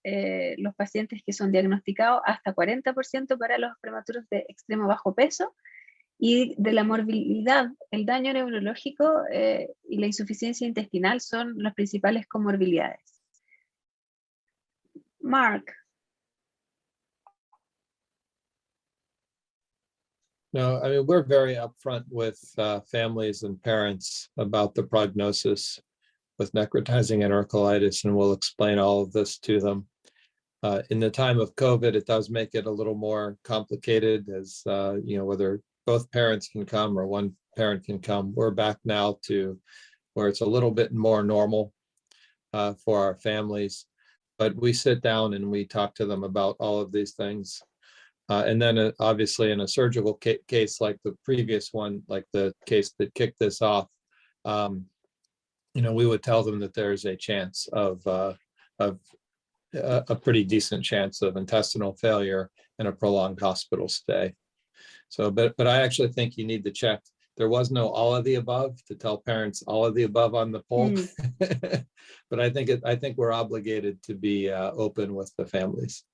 los pacientes que son diagnosticados, hasta 40% para los prematuros de extremo bajo peso, y de la morbilidad, el daño neurológico y la insuficiencia intestinal son las principales comorbilidades. Mark. No, I mean, we're very upfront with families and parents about the prognosis with necrotizing enterocolitis, and we'll explain all of this to them. In the time of COVID, it does make it a little more complicated as, whether both parents can come or one parent can come. We're back now to where it's a little bit more normal for our families, but we sit down and we talk to them about all of these things. And then obviously in a surgical case like the previous one, like the case that kicked this off, we would tell them that there's a chance of a pretty decent chance of intestinal failure and a prolonged hospital stay. So, but I actually think you need to check. There was no all of the above to tell parents all of the above on the poll, but I think we're obligated to be open with the families.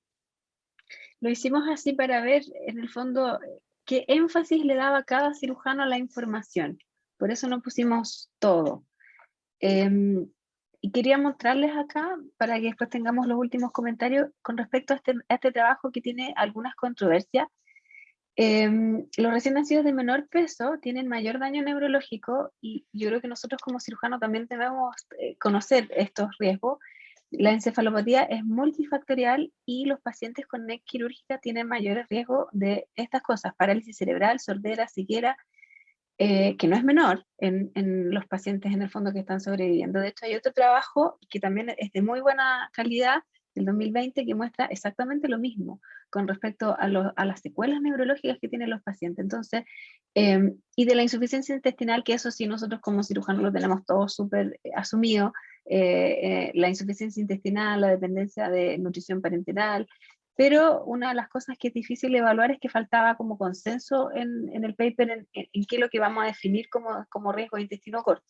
Lo hicimos así para ver, en el fondo, qué énfasis le daba cada cirujano a la información. Por eso no pusimos todo. Y quería mostrarles acá, para que después tengamos los últimos comentarios, con respecto a este trabajo que tiene algunas controversias. Los recién nacidos de menor peso tienen mayor daño neurológico, y yo creo que nosotros como cirujanos también debemos conocer estos riesgos. La encefalopatía es multifactorial y los pacientes con NEC quirúrgica tienen mayores riesgos de estas cosas: parálisis cerebral, sordera, ceguera, que no es menor en los pacientes en el fondo que están sobreviviendo. De hecho, hay otro trabajo que también es de muy buena calidad, del 2020, que muestra exactamente lo mismo con respecto a las secuelas neurológicas que tienen los pacientes. Entonces, y de la insuficiencia intestinal, que eso sí nosotros como cirujanos lo tenemos todo súper asumido, la insuficiencia intestinal, la dependencia de nutrición parenteral, pero una de las cosas que es difícil evaluar es que faltaba como consenso en el paper en qué es lo que vamos a definir como riesgo de intestino corto,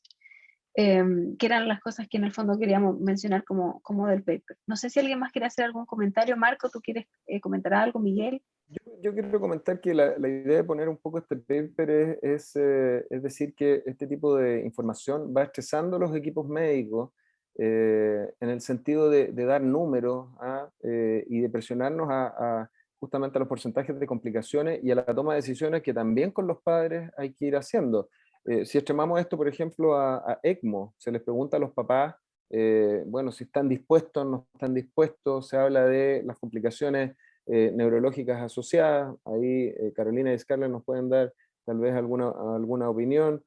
que eran las cosas que en el fondo queríamos mencionar como del paper. No sé si alguien más quiere hacer algún comentario. Marco, ¿tú quieres comentar algo? Miguel. Yo quiero comentar que la idea de poner un poco este paper es decir que este tipo de información va estresando a los equipos médicos en el sentido de dar números y de presionarnos justamente a los porcentajes de complicaciones y a la toma de decisiones que también con los padres hay que ir haciendo. Si extremamos esto, por ejemplo, a ECMO, se les pregunta a los papás, si están dispuestos o no están dispuestos, se habla de las complicaciones neurológicas asociadas. Ahí Carolina y Scarlett nos pueden dar tal vez alguna opinión.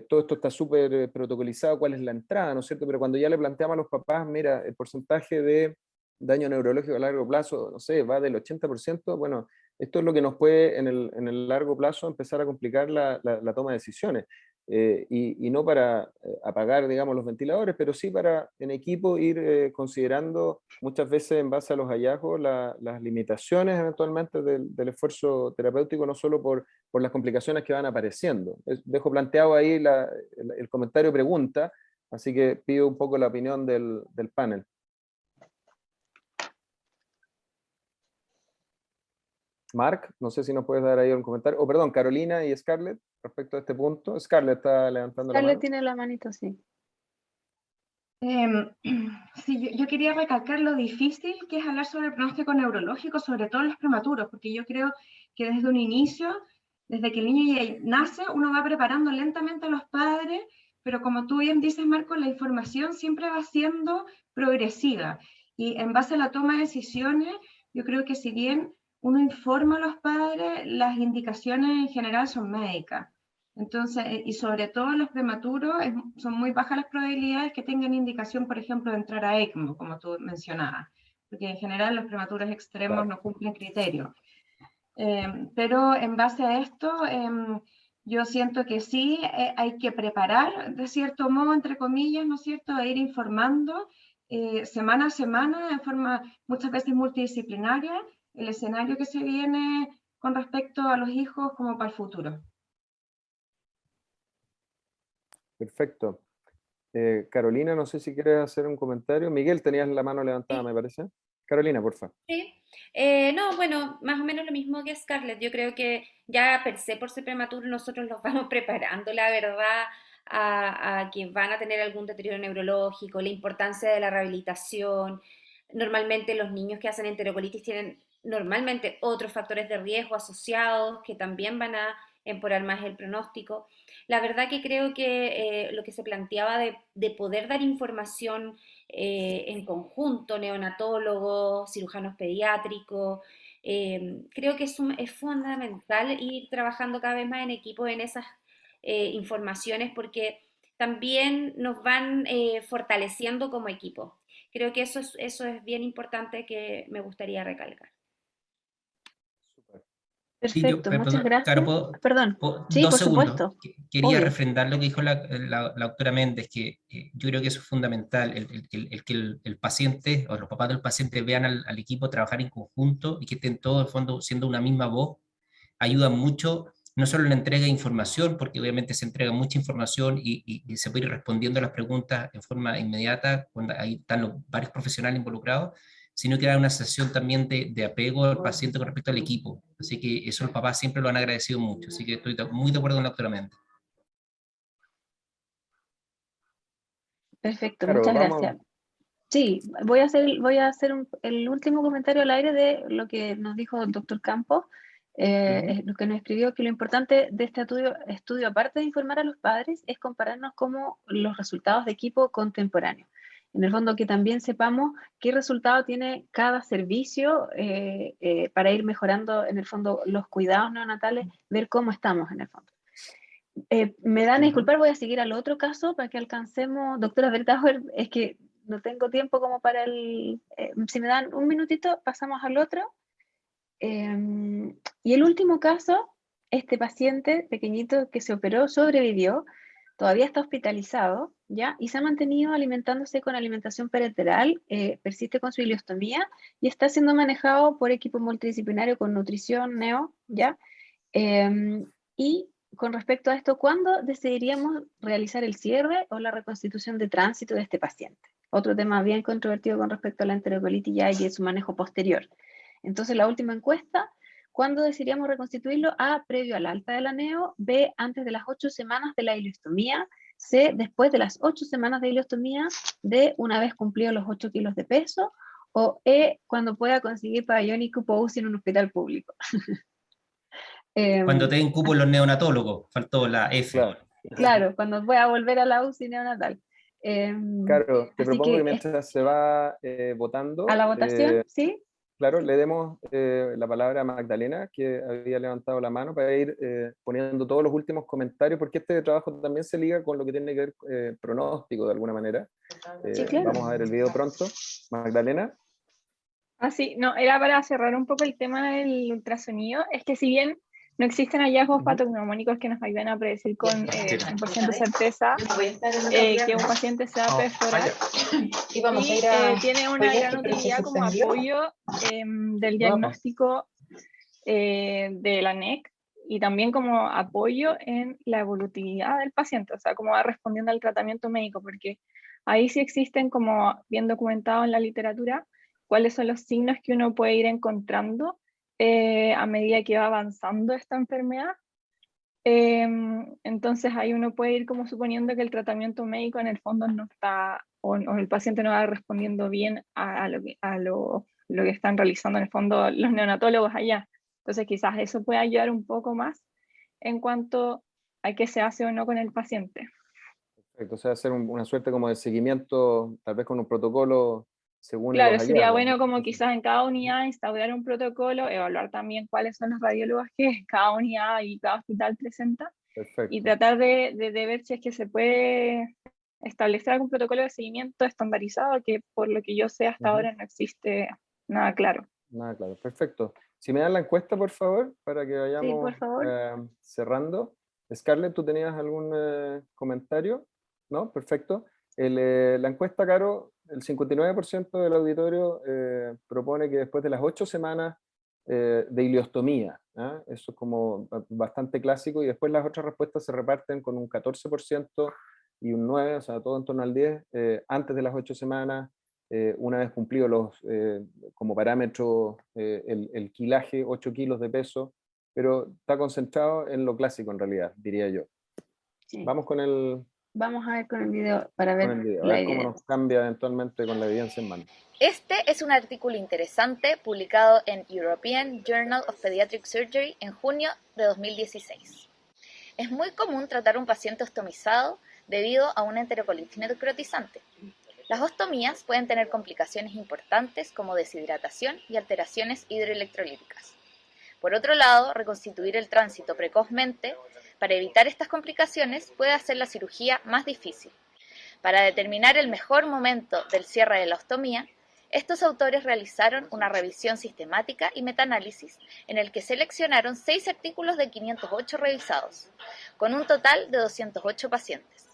Todo esto está súper protocolizado, cuál es la entrada, ¿no es cierto? Pero cuando ya le planteamos a los papás, mira, el porcentaje de daño neurológico a largo plazo, no sé, va del 80%, bueno, esto es lo que nos puede en el largo plazo empezar a complicar la toma de decisiones. Y no para apagar, digamos, los ventiladores, pero sí para en equipo ir considerando muchas veces en base a los hallazgos las limitaciones eventualmente del esfuerzo terapéutico, no solo por las complicaciones que van apareciendo. Dejo planteado ahí el comentario pregunta, así que pido un poco la opinión del panel. Mark, no sé si nos puedes dar ahí un comentario. O perdón, Carolina y Scarlett, respecto a este punto. Scarlett está levantando la mano. Scarlett tiene la manito, sí. Sí, yo quería recalcar lo difícil que es hablar sobre el pronóstico neurológico, sobre todo en los prematuros, porque yo creo que desde un inicio desde que el niño ya nace, uno va preparando lentamente a los padres, pero como tú bien dices, Marco, la información siempre va siendo progresiva. Y en base a la toma de decisiones, yo creo que si bien uno informa a los padres, las indicaciones en general son médicas. Entonces, y sobre todo en los prematuros, son muy bajas las probabilidades que tengan indicación, por ejemplo, de entrar a ECMO, como tú mencionabas, porque en general los prematuros extremos no cumplen criterios. Pero en base a esto, yo siento que sí hay que preparar, de cierto modo, entre comillas, ¿no es cierto?, e ir informando semana a semana, de forma muchas veces multidisciplinaria, el escenario que se viene con respecto a los hijos como para el futuro. Perfecto. Carolina, no sé si quieres hacer un comentario. Miguel, tenías la mano levantada, me parece. Carolina, por favor. Sí. No, bueno, más o menos lo mismo que Scarlett. Yo creo que ya per se, por ser prematuro, nosotros los vamos preparando, la verdad, a que van a tener algún deterioro neurológico, la importancia de la rehabilitación. Normalmente los niños que hacen enterocolitis tienen normalmente otros factores de riesgo asociados que también van a empeorar más el pronóstico. La verdad que creo que lo que se planteaba de poder dar información en conjunto, neonatólogos, cirujanos pediátricos, creo que es fundamental ir trabajando cada vez más en equipo en esas informaciones porque también nos van fortaleciendo como equipo. Creo que eso es bien importante que me gustaría recalcar. Sí, yo, Perfecto, muchas gracias. claro, Perdón, sí, dos por segundos. supuesto. Quería Obvio. refrendar lo que dijo la doctora Méndez, que yo creo que eso es fundamental, el que el paciente o los papás del paciente vean al equipo trabajar en conjunto y que estén todos, en el fondo, siendo una misma voz, ayuda mucho, no solo en la entrega de información, porque obviamente se entrega mucha información y se puede ir respondiendo a las preguntas en forma inmediata, cuando ahí están varios profesionales involucrados, sino que da una sensación también de apego al paciente con respecto al equipo. Así que eso los papás siempre lo han agradecido mucho. Así que estoy muy de acuerdo con la doctora Méndez. Perfecto, Claro, muchas vamos. gracias. Sí, voy a hacer el último comentario al aire de lo que nos dijo el doctor Campos, lo que nos escribió, que lo importante de este estudio, aparte de informar a los padres, es compararnos como los resultados de equipo contemporáneo. En el fondo, que también sepamos qué resultado tiene cada servicio para ir mejorando, en el fondo, los cuidados neonatales, ver cómo estamos en el fondo. Me dan a disculpar, voy a seguir al otro caso para que alcancemos. Doctora Bertauer, es que no tengo tiempo como para si me dan un minutito, pasamos al otro. Y el último caso, este paciente pequeñito que se operó, sobrevivió, todavía está hospitalizado, ¿ya? Y se ha mantenido alimentándose con alimentación parenteral, persiste con su ileostomía y está siendo manejado por equipo multidisciplinario con nutrición, neo, ¿ya? Y con respecto a esto, ¿cuándo decidiríamos realizar el cierre o la reconstitución de tránsito de este paciente? Otro tema bien controvertido con respecto a la enterocolitis ya y su manejo posterior. Entonces, la última encuesta, ¿cuándo decidiríamos reconstituirlo? A, previo al alta de la neo, B, antes de las 8 semanas de la ileostomía, C, después de las 8 semanas de ileostomía, D, una vez cumplidos los 8 kilos de peso, o E, cuando pueda conseguir pabellón y cupo UCI en un hospital público. Cuando te den cupo los neonatólogos, faltó la F. Claro, cuando pueda volver a la UCI neonatal. Claro, te propongo que mientras mientras se va votando, a la votación, ¿sí? Claro, le demos la palabra a Magdalena, que había levantado la mano, para ir poniendo todos los últimos comentarios, porque este trabajo también se liga con lo que tiene que ver pronóstico de alguna manera. Sí, claro. Vamos a ver el video pronto. Magdalena. Sí, no, era para cerrar un poco el tema del ultrasonido. Es que si bien no existen hallazgos patognomónicos que nos ayuden a predecir con 100% certeza que un paciente se va a perforar, y tiene una gran utilidad como apoyo del diagnóstico de la NEC y también como apoyo en la evolutividad del paciente, o sea, cómo va respondiendo al tratamiento médico, porque ahí sí existen, como bien documentado en la literatura, cuáles son los signos que uno puede ir encontrando a medida que va avanzando esta enfermedad. Entonces ahí uno puede ir como suponiendo que el tratamiento médico en el fondo no está, o el paciente no va respondiendo bien a lo que están realizando en el fondo los neonatólogos allá. Entonces quizás eso puede ayudar un poco más en cuanto a qué se hace o no con el paciente. Perfecto, o sea, hacer una suerte como de seguimiento, tal vez con un protocolo según Claro, los sería hallazgos. bueno como quizás en cada unidad instaurar un protocolo, evaluar también cuáles son los radiólogos que cada unidad y cada hospital presenta, Perfecto. y tratar de ver si es que se puede establecer algún protocolo de seguimiento estandarizado, que por lo que yo sé hasta ahora no existe nada claro. Nada, claro, perfecto. Si me dan la encuesta, por favor, para que Sí, vayamos por favor. cerrando. Scarlett, ¿tú tenías algún comentario? ¿No? Perfecto. La encuesta, Caro, el 59% del auditorio propone que después de las 8 semanas de ileostomía, ¿ah? Eso es como bastante clásico, y después las otras respuestas se reparten con un 14% y un 9%, o sea, todo en torno al 10%, antes de las 8 semanas, una vez cumplido como parámetro el quilaje, 8 kilos de peso, pero está concentrado en lo clásico en realidad, diría yo. Sí. Vamos con el Vamos a ver con el video para ver video, a la ver cómo evidencia. nos cambia eventualmente con la evidencia en mano. Este es un artículo interesante publicado en European Journal of Pediatric Surgery en junio de 2016. Es muy común tratar a un paciente ostomizado debido a una enterocolitis necrotizante. Las ostomías pueden tener complicaciones importantes como deshidratación y alteraciones hidroelectrolíticas. Por otro lado, reconstituir el tránsito precozmente para evitar estas complicaciones puede hacer la cirugía más difícil. Para determinar el mejor momento del cierre de la ostomía, estos autores realizaron una revisión sistemática y metaanálisis en el que seleccionaron 6 artículos de 508 revisados, con un total de 208 pacientes.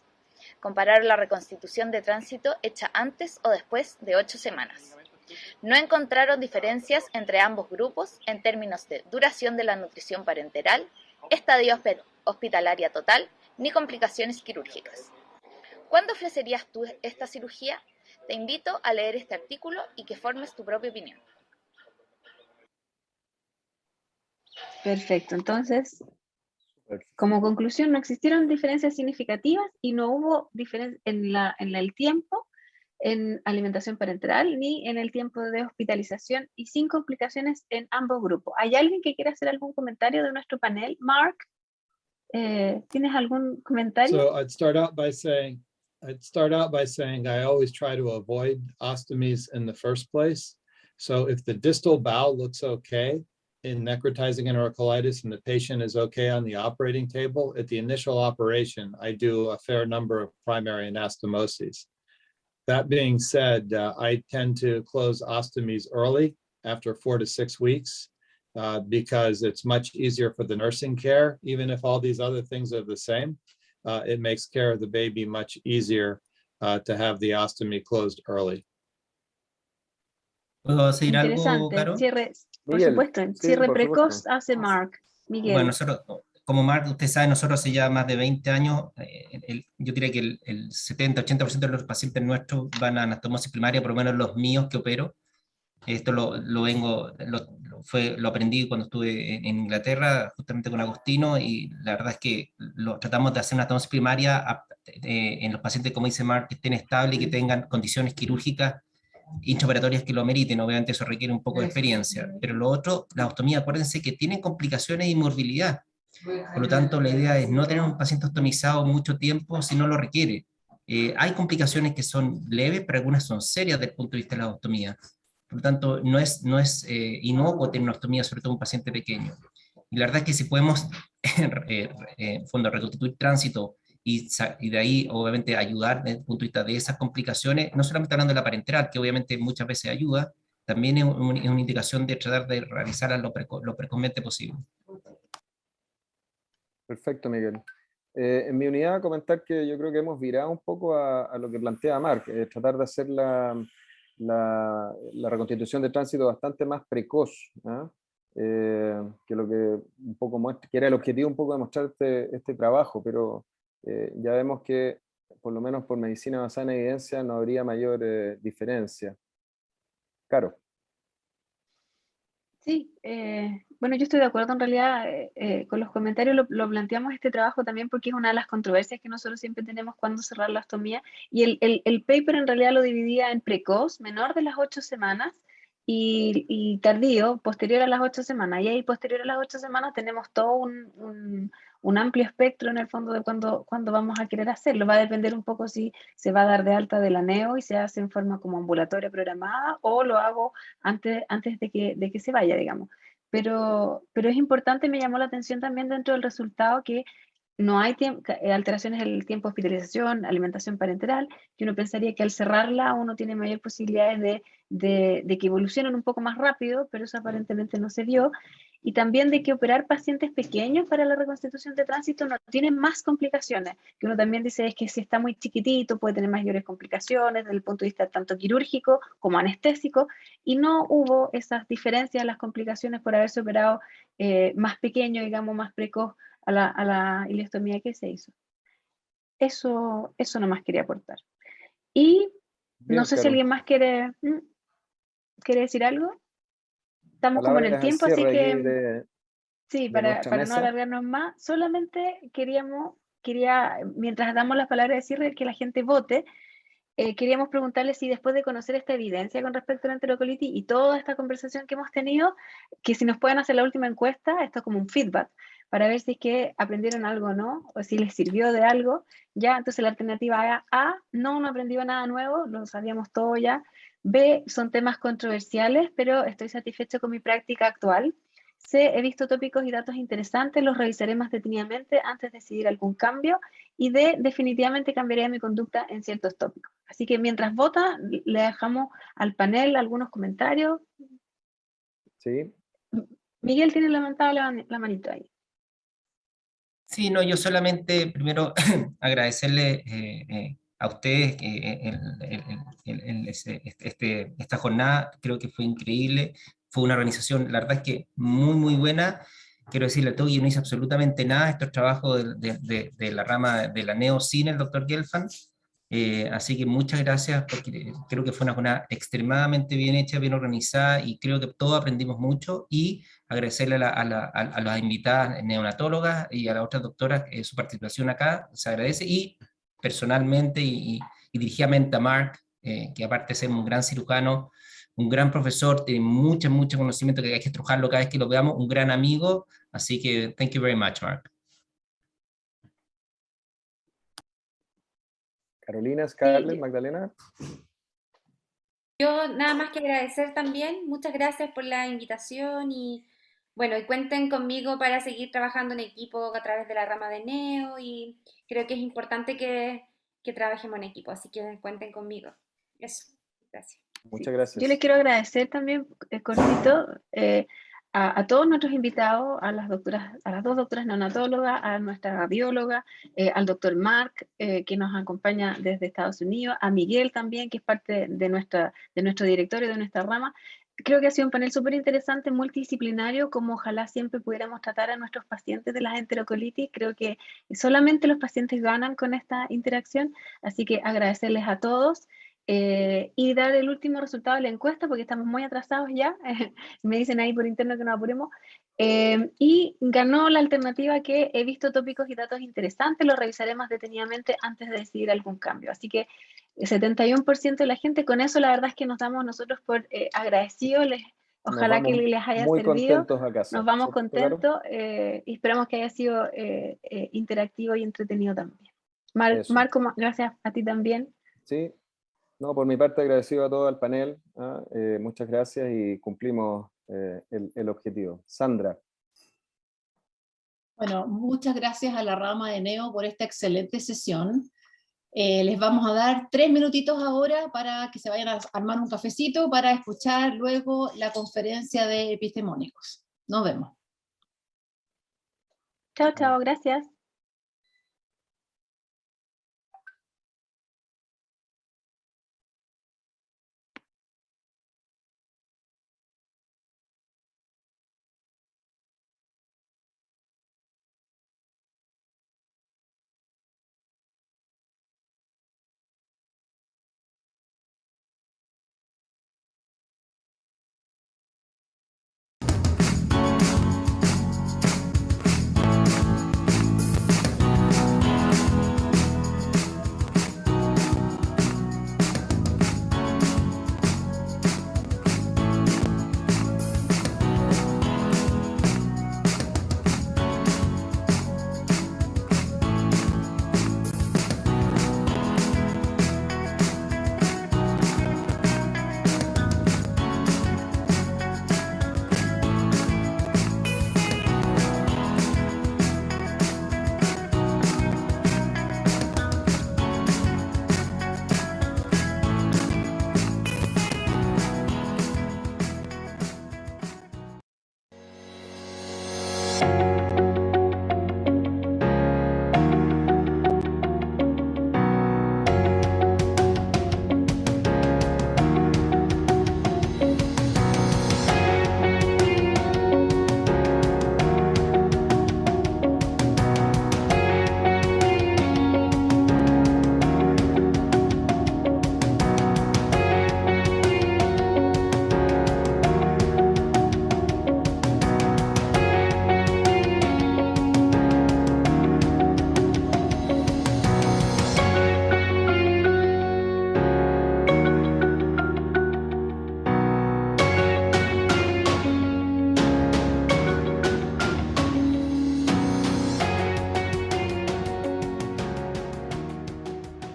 Compararon la reconstitución de tránsito hecha antes o después de 8 semanas. No encontraron diferencias entre ambos grupos en términos de duración de la nutrición parenteral, estadio hospitalaria total, ni complicaciones quirúrgicas. ¿Cuándo ofrecerías tú esta cirugía? Te invito a leer este artículo y que formes tu propia opinión. Perfecto, entonces, como conclusión, no existieron diferencias significativas y no hubo diferencia en el tiempo en alimentación parenteral ni en el tiempo de hospitalización, y sin complicaciones en ambos grupos. ¿Hay alguien que quiera hacer algún comentario de nuestro panel? Mark, ¿tienes algún comentario? So I'd start out by saying I always try to avoid ostomies in the first place. So if the distal bowel looks okay in necrotizing enterocolitis and the patient is okay on the operating table, at the initial operation, I do a fair number of primary anastomoses. That being said, I tend to close ostomies early, after 4 to 6 weeks, because it's much easier for the nursing care. Even if all these other things are the same, it makes care of the baby much easier to have the ostomy closed early. ¿Puedo seguir algo, Interesante, Caro? cierre, por Miguel, supuesto, el sí, cierre por precoz supuesto. hace Mark. Miguel. Bueno, nosotros, como Mark, usted sabe, nosotros hace ya más de 20 años, yo diría que el 70-80% de los pacientes nuestros van a anastomosis primaria, por lo menos los míos que opero. Esto lo aprendí cuando estuve en Inglaterra, justamente con Agostino, y la verdad es que tratamos de hacer una anastomosis primaria en los pacientes, como dice Mark, que estén estables y que tengan condiciones quirúrgicas intraoperatorias que lo meriten. Obviamente eso requiere un poco de experiencia, pero lo otro, la ostomía, acuérdense que tienen complicaciones y morbilidad. Por lo tanto, la idea es no tener un paciente ostomizado mucho tiempo si no lo requiere. Hay complicaciones que son leves, pero algunas son serias desde el punto de vista de la ostomía. Por lo tanto, no es inocuo tener una ostomía, sobre todo un paciente pequeño. Y la verdad es que si podemos reconstituir tránsito y de ahí, obviamente, ayudar desde el punto de vista de esas complicaciones, no solamente hablando de la parenteral, que obviamente muchas veces ayuda, también es una indicación de tratar de realizarla lo precozmente posible. Perfecto, Miguel. En mi unidad, comentar que yo creo que hemos virado un poco a lo que plantea Mark, tratar de hacer la reconstitución de tránsito bastante más precoz, ¿eh? Que lo que un poco muestra, que era el objetivo un poco de mostrar este trabajo, pero ya vemos que por lo menos por medicina basada en evidencia no habría mayor diferencia. Caro. Sí, bueno, yo estoy de acuerdo en realidad con los comentarios, lo planteamos este trabajo también porque es una de las controversias que nosotros siempre tenemos cuando cerrar la ostomía, y el paper en realidad lo dividía en precoz, menor de las 8 semanas, y tardío, posterior a las 8 semanas. Y ahí posterior a las 8 semanas tenemos todo un amplio espectro en el fondo de cuándo vamos a querer hacerlo. Va a depender un poco si se va a dar de alta de la NEO y se hace en forma como ambulatoria programada, o lo hago antes de que se vaya, digamos. Pero es importante, me llamó la atención también dentro del resultado que no hay alteraciones en el tiempo de hospitalización, alimentación parenteral, que uno pensaría que al cerrarla uno tiene mayor posibilidades de que evolucionen un poco más rápido, pero eso aparentemente no se dio. Y también de que operar pacientes pequeños para la reconstitución de tránsito no tiene más complicaciones, que uno también dice es que si está muy chiquitito puede tener mayores complicaciones desde el punto de vista tanto quirúrgico como anestésico, y no hubo esas diferencias, las complicaciones por haberse operado más pequeño, digamos, más precoz a la ileostomía que se hizo. Eso nomás quería aportar. Y Bien, no sé si Caro. alguien más quiere decir algo. Estamos como en el Palabras al tiempo, así cierre que aquí de sí, nuestra para no mesa. alargarnos más, solamente quería, mientras damos las palabras de cierre, que la gente vote. Queríamos preguntarle si después de conocer esta evidencia con respecto a la enterocolitis y toda esta conversación que hemos tenido, que si nos pueden hacer la última encuesta, esto es como un feedback, para ver si es que aprendieron algo o no, o si les sirvió de algo. Ya, entonces la alternativa A, no aprendió nada nuevo, lo sabíamos todo ya. B, son temas controversiales, pero estoy satisfecho con mi práctica actual. C, he visto tópicos y datos interesantes, los revisaré más detenidamente antes de decidir algún cambio. Y D, definitivamente cambiaría mi conducta en ciertos tópicos. Así que mientras vota, le dejamos al panel algunos comentarios. Sí. Miguel tiene levantado la manito ahí. Sí, no, yo solamente primero agradecerle a ustedes esta jornada. Creo que fue increíble, fue una organización, la verdad es que muy, muy buena. Quiero decirle a todos, yo no hice absolutamente nada, esto es trabajo de la rama de la NEO sin el doctor Gelfand. Así que muchas gracias, porque creo que fue una jornada extremadamente bien hecha, bien organizada, y creo que todos aprendimos mucho. Y agradecerle a las invitadas neonatólogas y a las otras doctoras su participación acá, se agradece. Y personalmente y dirigidamente a Mark, que aparte de ser un gran cirujano, un gran profesor, tiene mucho conocimiento que hay que estrujarlo cada vez que lo veamos, un gran amigo. Así que thank you very much, Mark. Carolina, Scarlett, Sí. Magdalena. Yo nada más que agradecer también, muchas gracias por la invitación y bueno, y cuenten conmigo para seguir trabajando en equipo a través de la rama de Neo, y creo que es importante que trabajemos en equipo, así que cuenten conmigo. Eso, gracias. Muchas gracias. Yo les quiero agradecer también, cortito, a todos nuestros invitados, a las dos doctoras neonatólogas, a nuestra bióloga, al doctor Mark, que nos acompaña desde Estados Unidos, a Miguel también, que es parte de nuestro directorio, de nuestra rama. Creo que ha sido un panel súper interesante, multidisciplinario, como ojalá siempre pudiéramos tratar a nuestros pacientes de las enterocolitis. Creo que solamente los pacientes ganan con esta interacción, así que agradecerles a todos. Y dar el último resultado de la encuesta, porque estamos muy atrasados ya. Me dicen ahí por interno que nos apuremos. Y ganó la alternativa que he visto tópicos y datos interesantes, lo revisaré más detenidamente antes de decidir algún cambio. Así que el 71% de la gente, con eso la verdad es que nos damos nosotros por agradecidos. Ojalá que les haya muy servido. contentos a casa. Nos vamos ¿Cierto, contentos y esperamos que haya sido interactivo y entretenido también. Marco, gracias a ti también. Sí. No, por mi parte agradecido a todo el panel, muchas gracias y cumplimos el objetivo. Sandra. Bueno, muchas gracias a la rama de Neo por esta excelente sesión. Les vamos a dar 3 minutitos ahora para que se vayan a armar un cafecito para escuchar luego la conferencia de epistemónicos. Nos vemos. Chao, chao, gracias.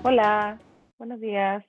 Hola, buenos días.